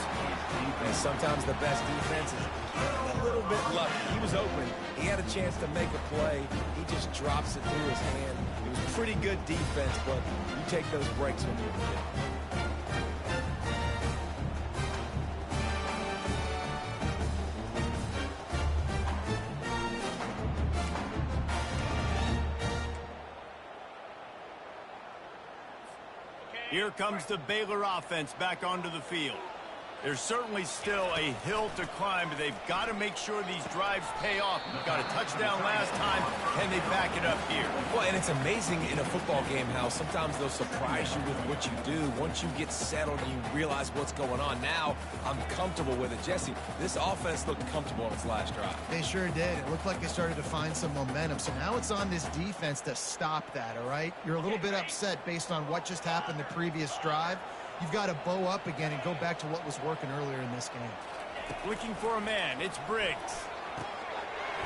And sometimes the best defense is a little bit lucky. He was open. He had a chance to make a play. He just drops it through his hand. It was pretty good defense, but you take those breaks when you're good. Here comes the Baylor offense back onto the field. There's certainly still a hill to climb, but they've got to make sure these drives pay off. Got a touchdown last time, and they back it up here. Well, and it's amazing in a football game how sometimes they'll surprise you with what you do. Once you get settled and you realize what's going on, now I'm comfortable with it. Jesse, this offense looked comfortable on its last drive. They sure did. It looked like they started to find some momentum. So now it's on this defense to stop that, all right? You're a little bit upset based on what just happened the previous drive. You've got to bow up again and go back to what was working earlier in this game. Looking for a man. It's Briggs.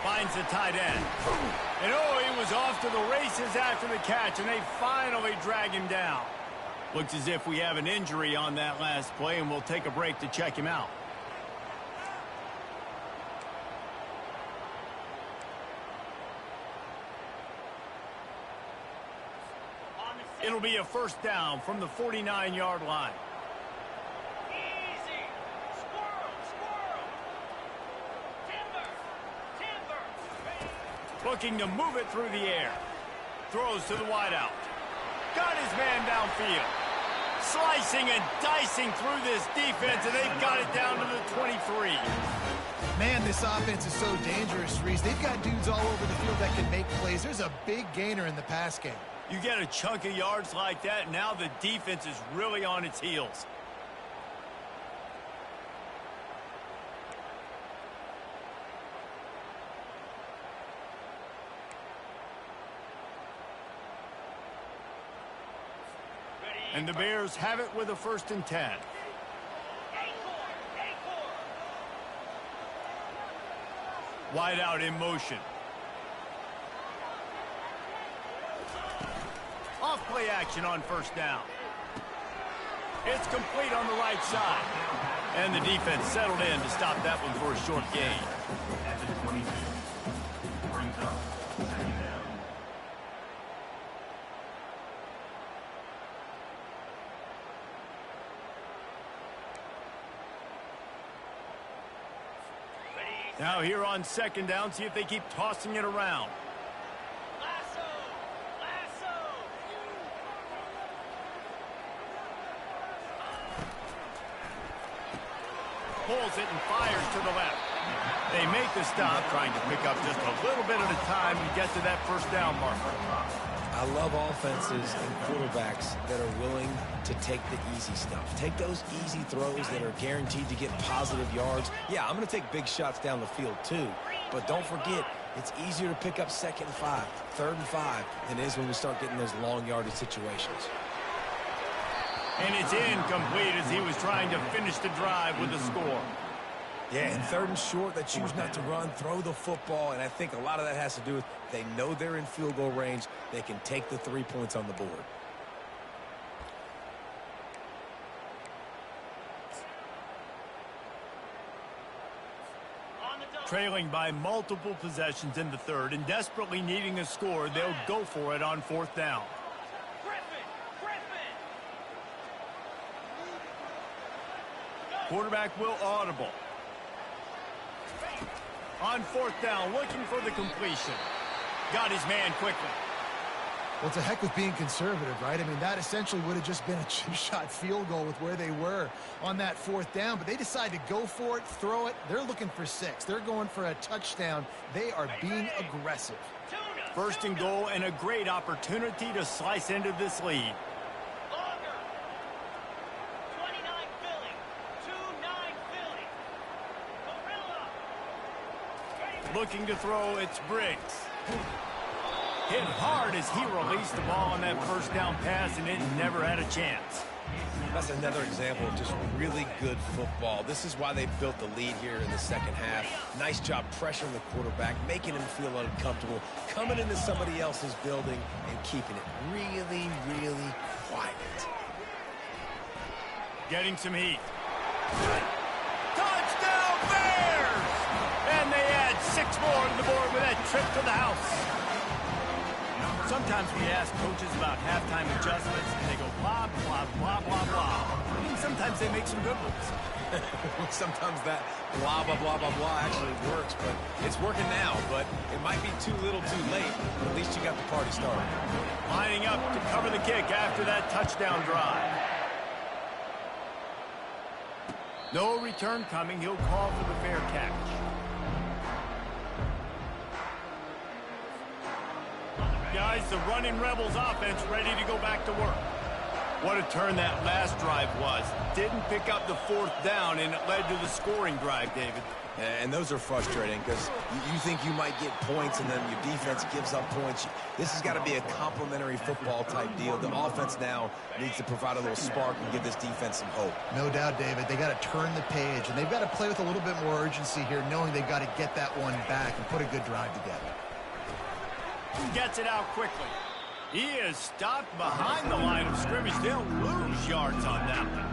Finds the tight end. And oh, he was off to the races after the catch, and they finally drag him down. Looks as if we have an injury on that last play, and we'll take a break to check him out. It'll be a first down from the 49-yard line. Easy. Squirrel. Timber. Looking to move it through the air. Throws to the wideout. Got his man downfield. Slicing and dicing through this defense, and they've got it down to the 23. Man, this offense is so dangerous, Reese. They've got dudes all over the field that can make plays. There's a big gainer in the pass game. You get a chunk of yards like that, now the defense is really on its heels. And the Bears have it with a 1st and 10. Wide out in motion. Off play action on first down. It's complete on the right side. And the defense settled in to stop that one for a short gain. At the 22. Brings up 2nd down. Now here on 2nd down, see if they keep tossing it around. Pulls it and fires to the left. They make the stop, trying to pick up just a little bit at a time to get to that first down marker. I love offenses and quarterbacks that are willing to take the easy stuff. Take those easy throws that are guaranteed to get positive yards. Yeah, I'm going to take big shots down the field too. But don't forget, it's easier to pick up 2nd and 5, 3rd and 5 than it is when we start getting those long yardage situations. And it's incomplete as he was trying to finish the drive with a score. Yeah, and 3rd and short, they choose not to run, throw the football, and I think a lot of that has to do with they know they're in field goal range. They can take the 3 points on the board. Trailing by multiple possessions in the 3rd and desperately needing a score, they'll go for it on 4th down. Quarterback will audible. On 4th down, looking for the completion. Got his man quickly. Well, it's a heck of being conservative, right? I mean, that essentially would have just been a chip shot field goal with where they were on that 4th down, but they decided to go for it, throw it. They're looking for 6. They're going for a touchdown. They are being aggressive. 1st and goal, and a great opportunity to slice into this lead. Longer. 29 Philly. 2-9 Philly. Gorilla. Looking to throw, it's Briggs. Hit hard as he released the ball on that 1st down pass, and it never had a chance. That's another example of just really good football. This is why they built the lead here in the 2nd half. Nice job pressuring the quarterback, making him feel uncomfortable, coming into somebody else's building and keeping it really, really quiet. Getting some heat. Touchdown Bears! And they add 6 more to the board with that trip to the house. Sometimes we ask coaches about halftime adjustments, and they go blah, blah, blah, blah, blah. And sometimes they make some good ones. Sometimes that blah, blah, blah, blah, blah actually works, but it's working now. But it might be too little too late, but at least you got the party started. Lining up to cover the kick after that touchdown drive. No return coming. He'll call for the fair catch. Guys, the running Rebels offense ready to go back to work. What a turn that last drive was. Didn't pick up the 4th down, and it led to the scoring drive, David. And those are frustrating because you think you might get points and then your defense gives up points. This has got to be a complementary football type deal. The offense now needs to provide a little spark and give this defense some hope. No doubt, David. They got to turn the page, and they've got to play with a little bit more urgency here, knowing they've got to get that one back and put a good drive together. Gets it out quickly. He is stopped behind the line of scrimmage. They'll lose yards on that one.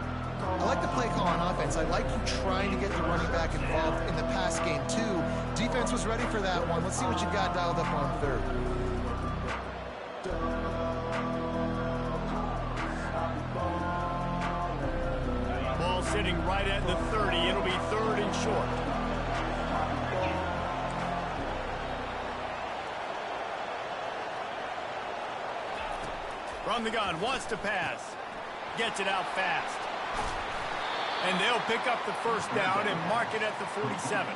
I like the play call on offense. I like you trying to get the running back involved in the pass game, too. Defense was ready for that one. Let's see what you got dialed up on 3rd. Ball sitting right at the 30. It'll be 3rd and short. From the gun, wants to pass. Gets it out fast. And they'll pick up the 1st down and mark it at the 47.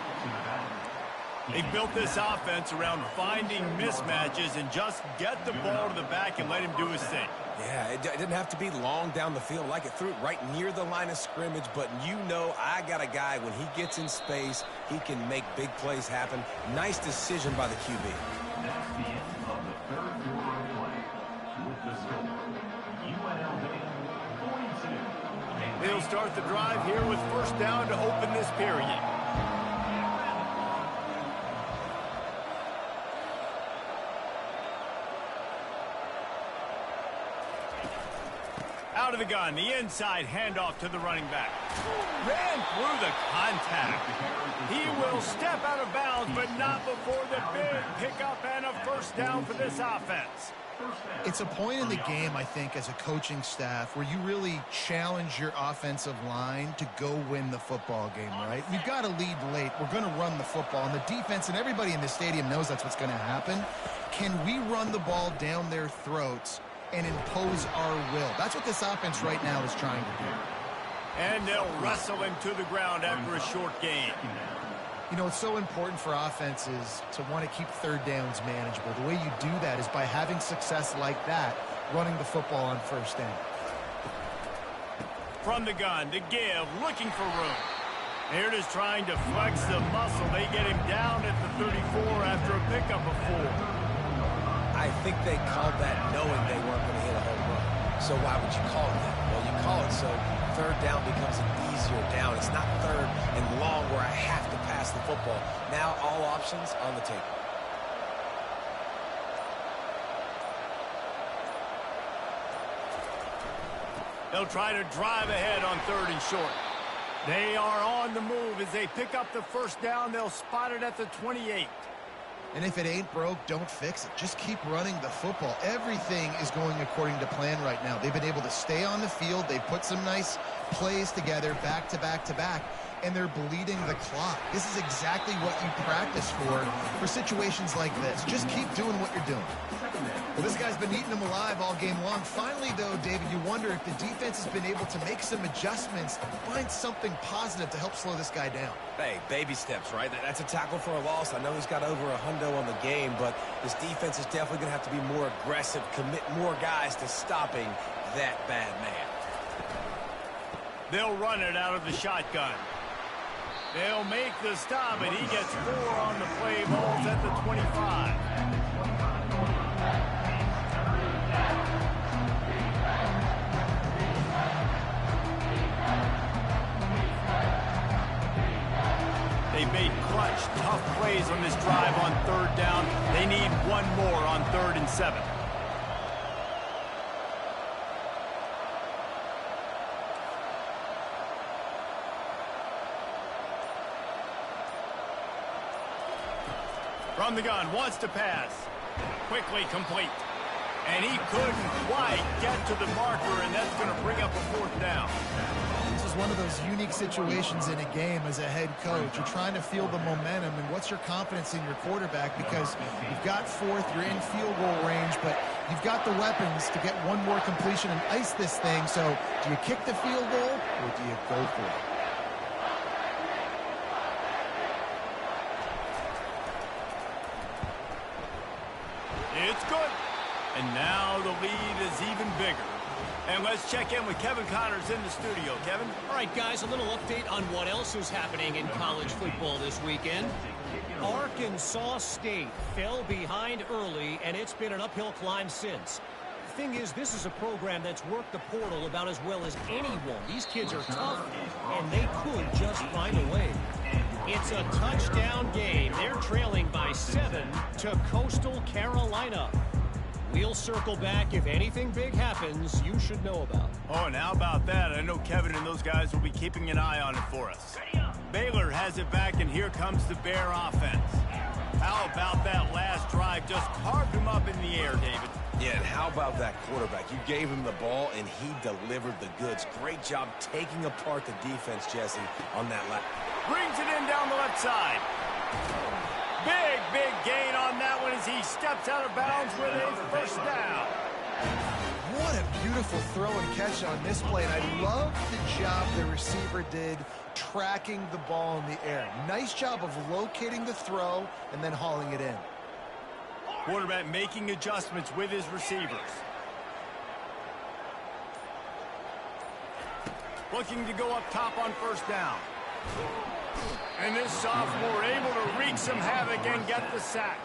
They built this offense around finding mismatches and just get the ball to the back and let him do his thing. Yeah, it didn't have to be long down the field. Like it threw it right near the line of scrimmage, but you know I got a guy, when he gets in space, he can make big plays happen. Nice decision by the QB. That's the end of the 3rd quarter of play. With the score, UNLV 42. They'll start the drive here with 1st down to open this period. Out of the gun, the inside handoff to the running back. Ran through the contact. He will step out of bounds, but not before the big pickup and a 1st down for this offense. It's a point in the game, I think, as a coaching staff where you really challenge your offensive line to go win the football game, right? We've got to lead late. We're going to run the football. And the defense and everybody in the stadium knows that's what's going to happen. Can we run the ball down their throats and impose our will? That's what this offense right now is trying to do. And they'll wrestle him to the ground after a short gain. You know, it's so important for offenses to want to keep 3rd downs manageable. The way you do that is by having success like that, running the football on 1st down. From the gun, the give, looking for room. Here it is trying to flex the muscle. They get him down at the 34 after a pickup of 4. I think they called that knowing they weren't going to hit a home run. So why would you call it that? Well, you call it so 3rd down becomes an easier down. It's not 3rd and long where I have to pass the football. Now all options on the table. They'll try to drive ahead on 3rd and short. They are on the move as they pick up the 1st down. They'll spot it at the 28. And if it ain't broke, don't fix it. Just keep running the football. Everything is going according to plan right now. They've been able to stay on the field. They've put some nice plays together back to back to back. and they're bleeding the clock. This is exactly what you practice for situations like this. Just keep doing what you're doing. Well, this guy's been eating them alive all game long. Finally, though, David, you wonder if the defense has been able to make some adjustments, find something positive to help slow this guy down. Hey, baby steps, right? That's a tackle for a loss. I know he's got over a hundo on the game, but this defense is definitely going to have to be more aggressive, commit more guys to stopping that bad man. They'll run it out of the shotgun. They'll make the stop, and he gets 4 on the play. Ball's at the 25. They made clutch, tough plays on this drive on 3rd down. They need one more on 3rd and 7. From the gun, wants to pass. Quickly complete. And he couldn't quite get to the marker, and that's going to bring up a 4th down. This is one of those unique situations in a game as a head coach. You're trying to feel the momentum, and what's your confidence in your quarterback? Because you've got 4th, you're in field goal range, but you've got the weapons to get one more completion and ice this thing. So do you kick the field goal, or do you go for it? It's good. And now the lead is even bigger. And let's check in with Kevin Connors in the studio. Kevin? All right, guys, a little update on what else is happening in college football this weekend. Arkansas State fell behind early, and it's been an uphill climb since. The thing is, this is a program that's worked the portal about as well as anyone. These kids are tough, and they could just find a way. It's a touchdown game. They're trailing by 7 to Coastal Carolina. We'll circle back if anything big happens you should know about. Oh, and how about that? I know Kevin and those guys will be keeping an eye on it for us. Baylor has it back, and here comes the Bear offense. How about that last drive? Just carved him up in the air, David. Yeah, and how about that quarterback? You gave him the ball, and he delivered the goods. Great job taking apart the defense, Jesse, on that lap. Brings it in down the left side. Big gain on that one as he steps out of bounds with a 1st down. What a beautiful throw and catch on this play, and I love the job the receiver did tracking the ball in the air. Nice job of locating the throw and then hauling it in. Quarterback making adjustments with his receivers. Looking to go up top on 1st down. And this sophomore able to wreak some havoc and get the sack.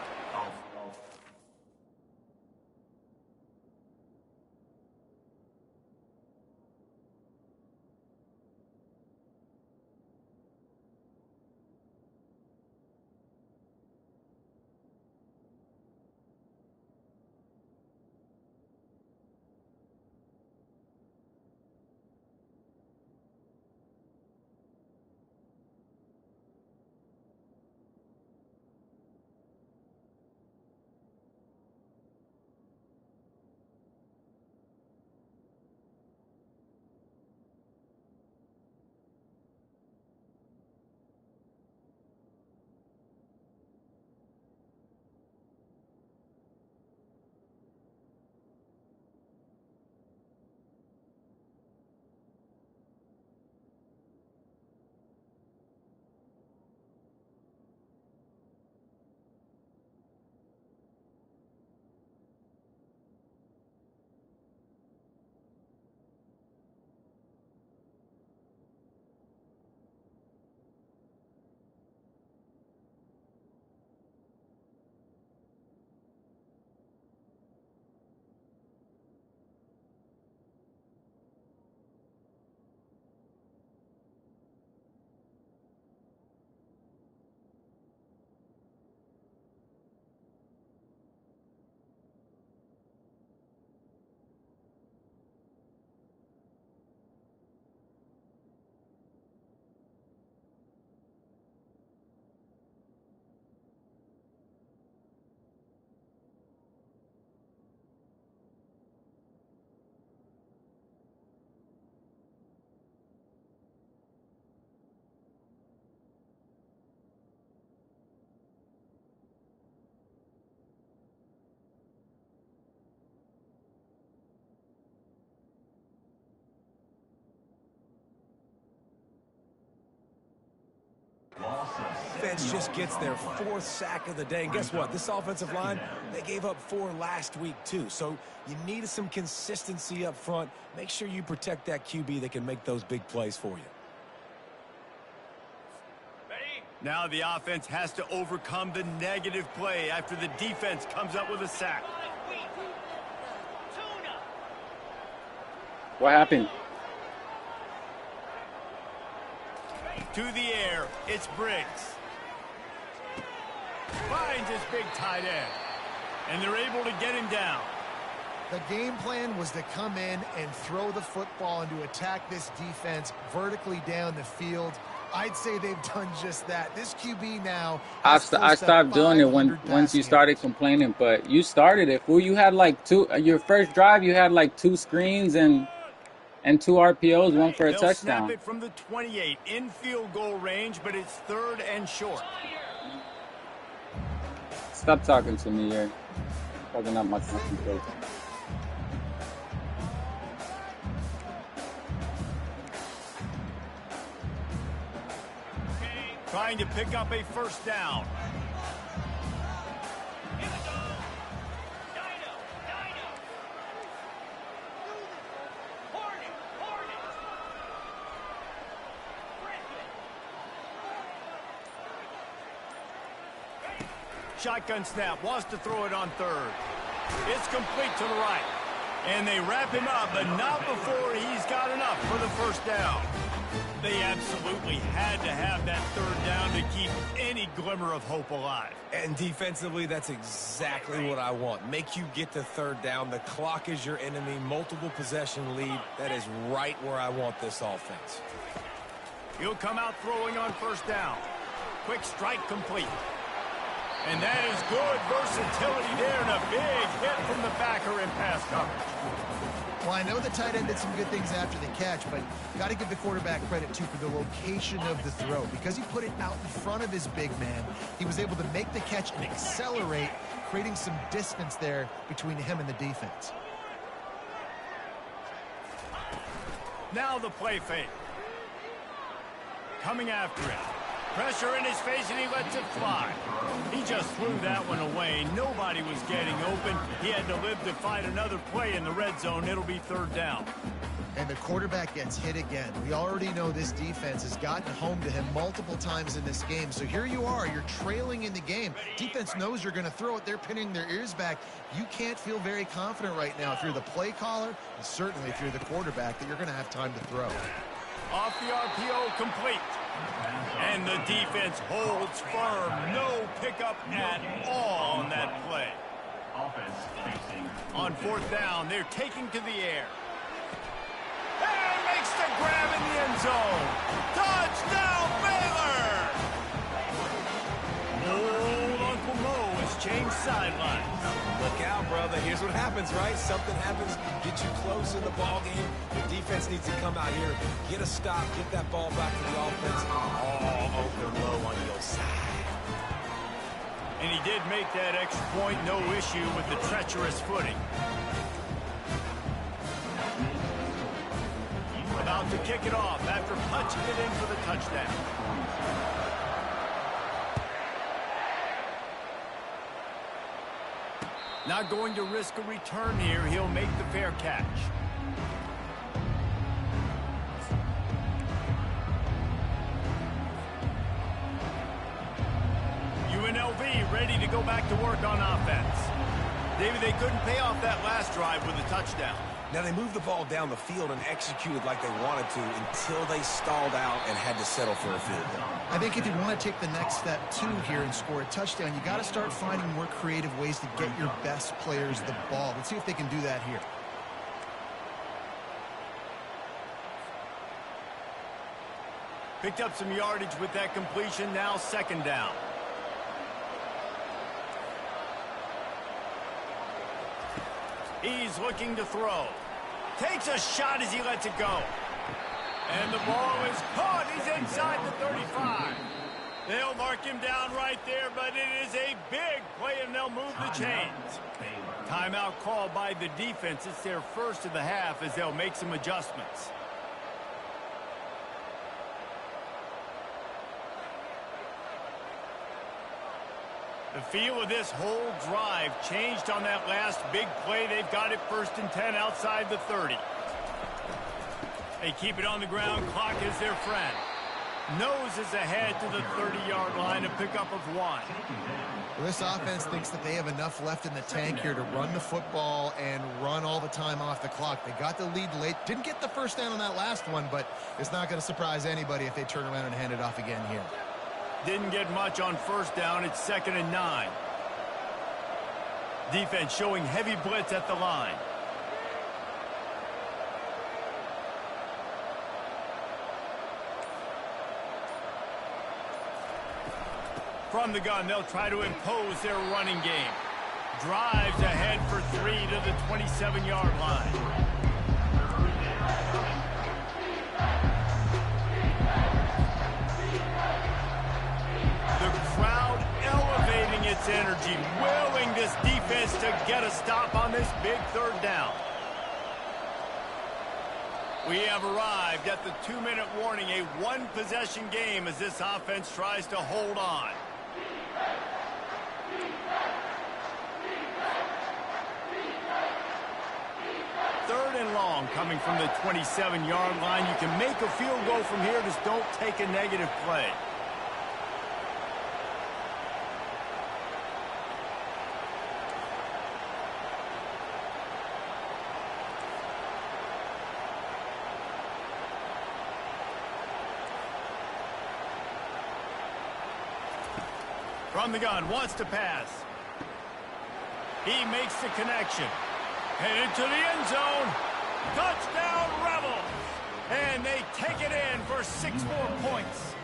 defense just gets their 4th sack of the day. And guess what? This offensive line, they gave up 4 last week too. So you need some consistency up front. Make sure you protect that QB that can make those big plays for you. Now the offense has to overcome the negative play after the defense comes up with a sack. What happened? To the air, it's Briggs. Finds his big tight end. And they're able to get him down. The game plan was to come in and throw the football and to attack this defense vertically down the field. I'd say they've done just that. This QB now. I stopped doing it once you started complaining, but you started it. Fool, you had like your first drive, you had like 2 screens and 2 RPOs, 1 for a touchdown. Snap it from the 28 in field goal range, but it's 3rd and short. Stop talking to me here. Talking up my fucking face. Trying to pick up a first down. Shotgun snap, wants to throw it on 3rd. It's complete to the right. And they wrap him up, but not before he's got enough for the first down. They absolutely had to have that 3rd down to keep any glimmer of hope alive. And defensively, that's exactly what I want. Make you get to 3rd down. The clock is your enemy. Multiple possession lead. That is right where I want this offense. He'll come out throwing on first down. Quick strike complete. And that is good versatility there, and a big hit from the backer in pass coverage. Well, I know the tight end did some good things after the catch, but got to give the quarterback credit, too, for the location of the throw. Because he put it out in front of his big man, he was able to make the catch and accelerate, creating some distance there between him and the defense. Now the play fake. Coming after him. Pressure in his face, and he lets it fly. He just threw that one away. Nobody was getting open. He had to live to find another play in the red zone. It'll be 3rd down. And the quarterback gets hit again. We already know this defense has gotten home to him multiple times in this game. So here you are. You're trailing in the game. Defense knows you're going to throw it. They're pinning their ears back. You can't feel very confident right now if you're the play caller, and certainly if you're the quarterback, that you're going to have time to throw. Off the RPO, complete. And the defense holds firm. No pickup at all on that play. On 4th down, they're taking to the air. And makes the grab in the end zone. Touchdown, Baylor! Old Uncle Mo has changed sidelines. Look out, brother. Here's what happens, right? Something happens, get you close in the ball game. The defense needs to come out here, get a stop, get that ball back to the offense. All open low on your side. And he did make that extra point, no issue with the treacherous footing. About to kick it off after punching it in for the touchdown. Not going to risk a return here. He'll make the fair catch. UNLV ready to go back to work on offense. David, they couldn't pay off that last drive with a touchdown. Now, they moved the ball down the field and executed like they wanted to until they stalled out and had to settle for a field goal. I think if you want to take the next step, too, here and score a touchdown, you got to start finding more creative ways to get your best players the ball. Let's see if they can do that here. Picked up some yardage with that completion. Now 2nd down. He's looking to throw. Takes a shot as he lets it go. And the ball is caught. He's inside the 35. They'll mark him down right there, but it is a big play, and they'll move the chains. Timeout called by the defense. It's their first of the half as they'll make some adjustments. The feel of this whole drive changed on that last big play. They've got it 1st and 10 outside the 30. They keep it on the ground. Clock is their friend. Noses ahead to the 30-yard line, a pickup of 1. Well, this offense thinks that they have enough left in the tank here to run the football and run all the time off the clock. They got the lead late. Didn't get the first down on that last one, but it's not going to surprise anybody if they turn around and hand it off again here. Didn't get much on 1st down. It's 2nd and 9. Defense showing heavy blitz at the line. From the gun, they'll try to impose their running game. Drives ahead for 3 to the 27-yard line. The crowd elevating its energy, willing this defense to get a stop on this big 3rd down. We have arrived at the 2-minute warning, a 1-possession game as this offense tries to hold on. Third and long coming from the 27-yard line. You can make a field goal from here, just don't take a negative play. From the gun, wants to pass. He makes the connection. Headed to the end zone. Touchdown, Rebels! And they take it in for 6 more points.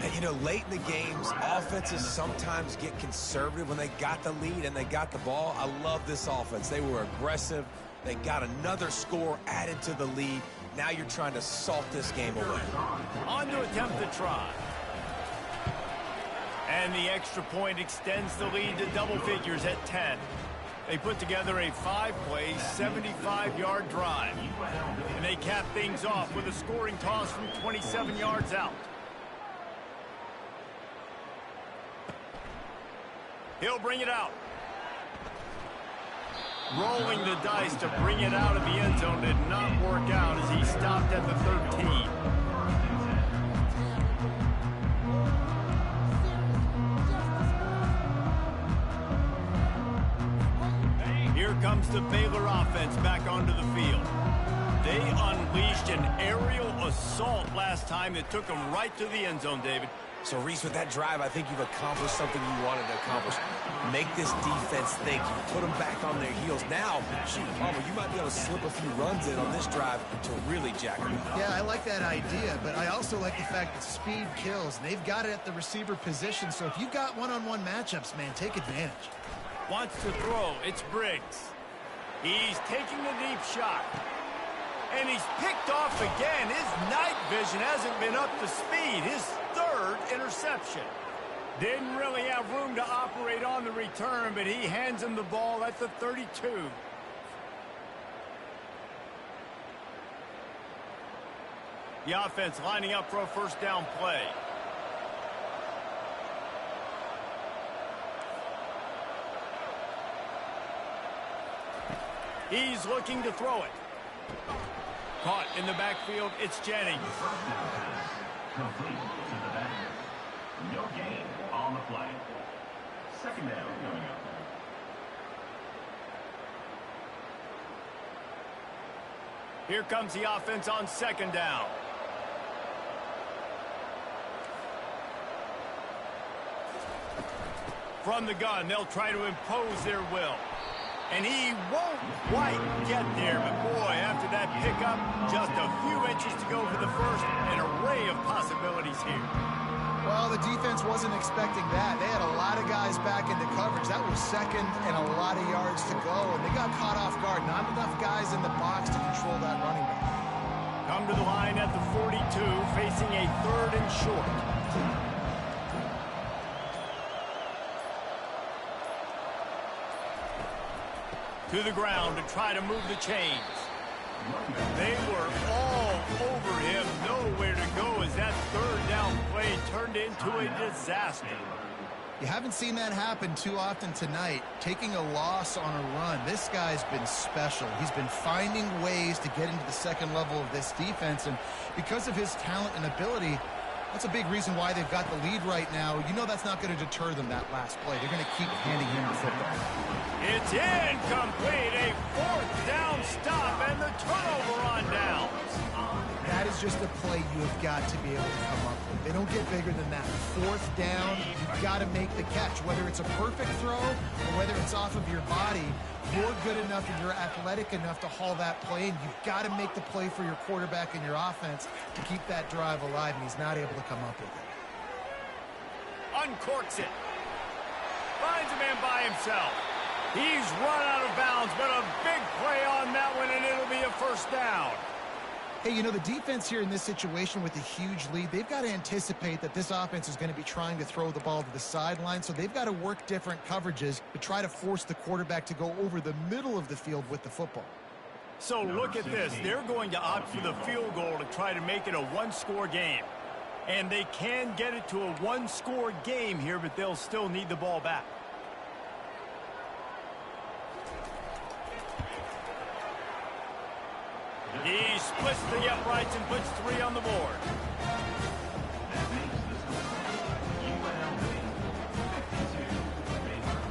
And, you know, late in the games, offenses sometimes get conservative when they got the lead and they got the ball. I love this offense. They were aggressive. They got another score added to the lead. Now you're trying to salt this game away. On to attempt the try. And the extra point extends the lead to double figures at 10. They put together a 5-play, 75-yard drive. And they cap things off with a scoring toss from 27 yards out. He'll bring it out. Rolling the dice to bring it out of the end zone did not work out as he stopped at the 13. Here comes the Baylor offense back onto the field. They unleashed an aerial assault last time that took them right to the end zone, David. So, Reese, with that drive, I think you've accomplished something you wanted to accomplish. Make this defense think. You put them back on their heels. Now, shoot, Palmer, you might be able to slip a few runs in on this drive to really jack them up. Yeah, I like that idea, but I also like the fact that speed kills. They've got it at the receiver position, so if you've got one-on-one matchups, man, take advantage. Wants to throw. It's Briggs. He's taking the deep shot. And he's picked off again. His night vision hasn't been up to speed. His 3rd interception. Didn't really have room to operate on the return, but he hands him the ball at the 32. The offense lining up for a 1st down play. He's looking to throw it. Caught in the backfield, it's Jennings. Complete to the back. No gain on the play. 2nd down coming up. Here comes the offense on 2nd down. From the gun, they'll try to impose their will. And he won't quite get there, but boy, after that pickup, just a few inches to go for the first, an array of possibilities here. Well, the defense wasn't expecting that. They had a lot of guys back into coverage. That was 2nd and a lot of yards to go, and they got caught off guard. Not enough guys in the box to control that running back. Come to the line at the 42, facing a 3rd and short. To the ground to try to move the chains. They were all over him, nowhere to go as that 3rd down play turned into a disaster. You haven't seen that happen too often tonight, taking a loss on a run. This guy's been special. He's been finding ways to get into the second level of this defense, and because of his talent and ability, that's a big reason why they've got the lead right now. You know that's not going to deter them, that last play. They're going to keep handing him the football. It's incomplete. A fourth down stop and the turnover on downs. That is just a play you have got to be able to come up with. They don't get bigger than that. Fourth down, you've got to make the catch. Whether it's a perfect throw or whether it's off of your body, you're good enough and you're athletic enough to haul that play, and you've got to make the play for your quarterback and your offense to keep that drive alive, and he's not able to come up with it. Uncorks it. Finds a man by himself. He's run out of bounds, but a big play on that one, and it'll be a first down. Hey, you know, the defense here in this situation with a huge lead, they've got to anticipate that this offense is going to be trying to throw the ball to the sideline, so they've got to work different coverages to try to force the quarterback to go over the middle of the field with the football. So look at this. They're going to opt for the field goal to try to make it a one-score game. And they can get it to a one-score game here, but they'll still need the ball back. He splits the uprights and puts 3 on the board. That makes the score UNLV 52, Baylor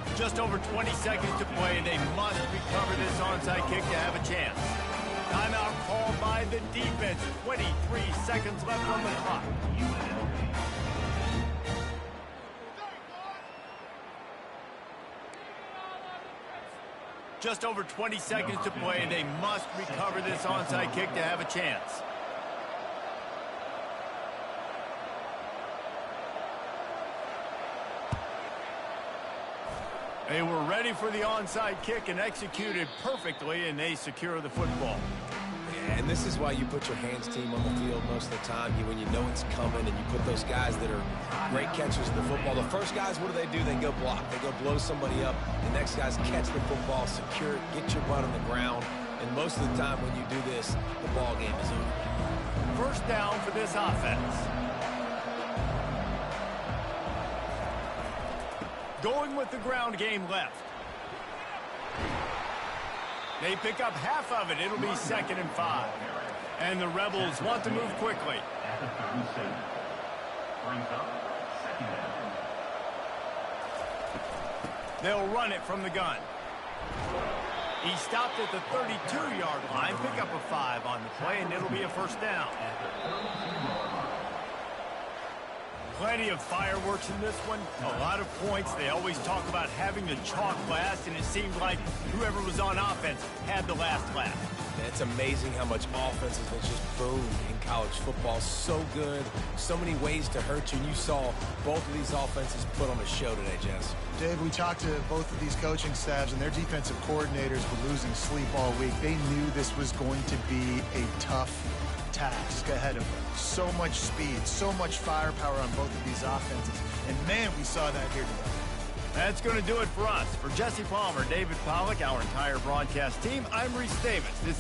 45. Just over 20 seconds to play. They must recover this onside kick to have a chance. Timeout called by the defense. 23 seconds left on the clock. UNLV. Just over 20 seconds to play. They must recover this onside kick to have a chance. They were ready for the onside kick and executed perfectly, and they secure the football. Yeah, and this is why you put your hands team on the field most of the time. When you know it's coming, and you put those guys that are great catchers of the football. The first guys, what do? They go block. They go blow somebody up. The next guys catch the football, secure it, get your butt on the ground. And most of the time when you do this, the ball game is over. First down for this offense. Going with the ground game left. They pick up half of it. It'll be 2nd and 5. And the Rebels want to move quickly. At the 37. Brings up 2nd down. They'll run it from the gun. He stopped at the 32-yard line. Pick up a 5 on the play, and it'll be a first down. At the 32-yard line. Plenty of fireworks in this one. A lot of points. They always talk about having the chalk last, and it seemed like whoever was on offense had the last laugh. It's amazing how much offense has been just boomed in college football. So good. So many ways to hurt you. And you saw both of these offenses put on a show today, Jess. Dave, we talked to both of these coaching staffs, and their defensive coordinators were losing sleep all week. They knew this was going to be a tough task ahead of them. So much speed, so much firepower on both of these offenses. And, man, we saw that here today. That's going to do it for us. For Jesse Palmer, David Pollack, our entire broadcast team, I'm Reese Davis. This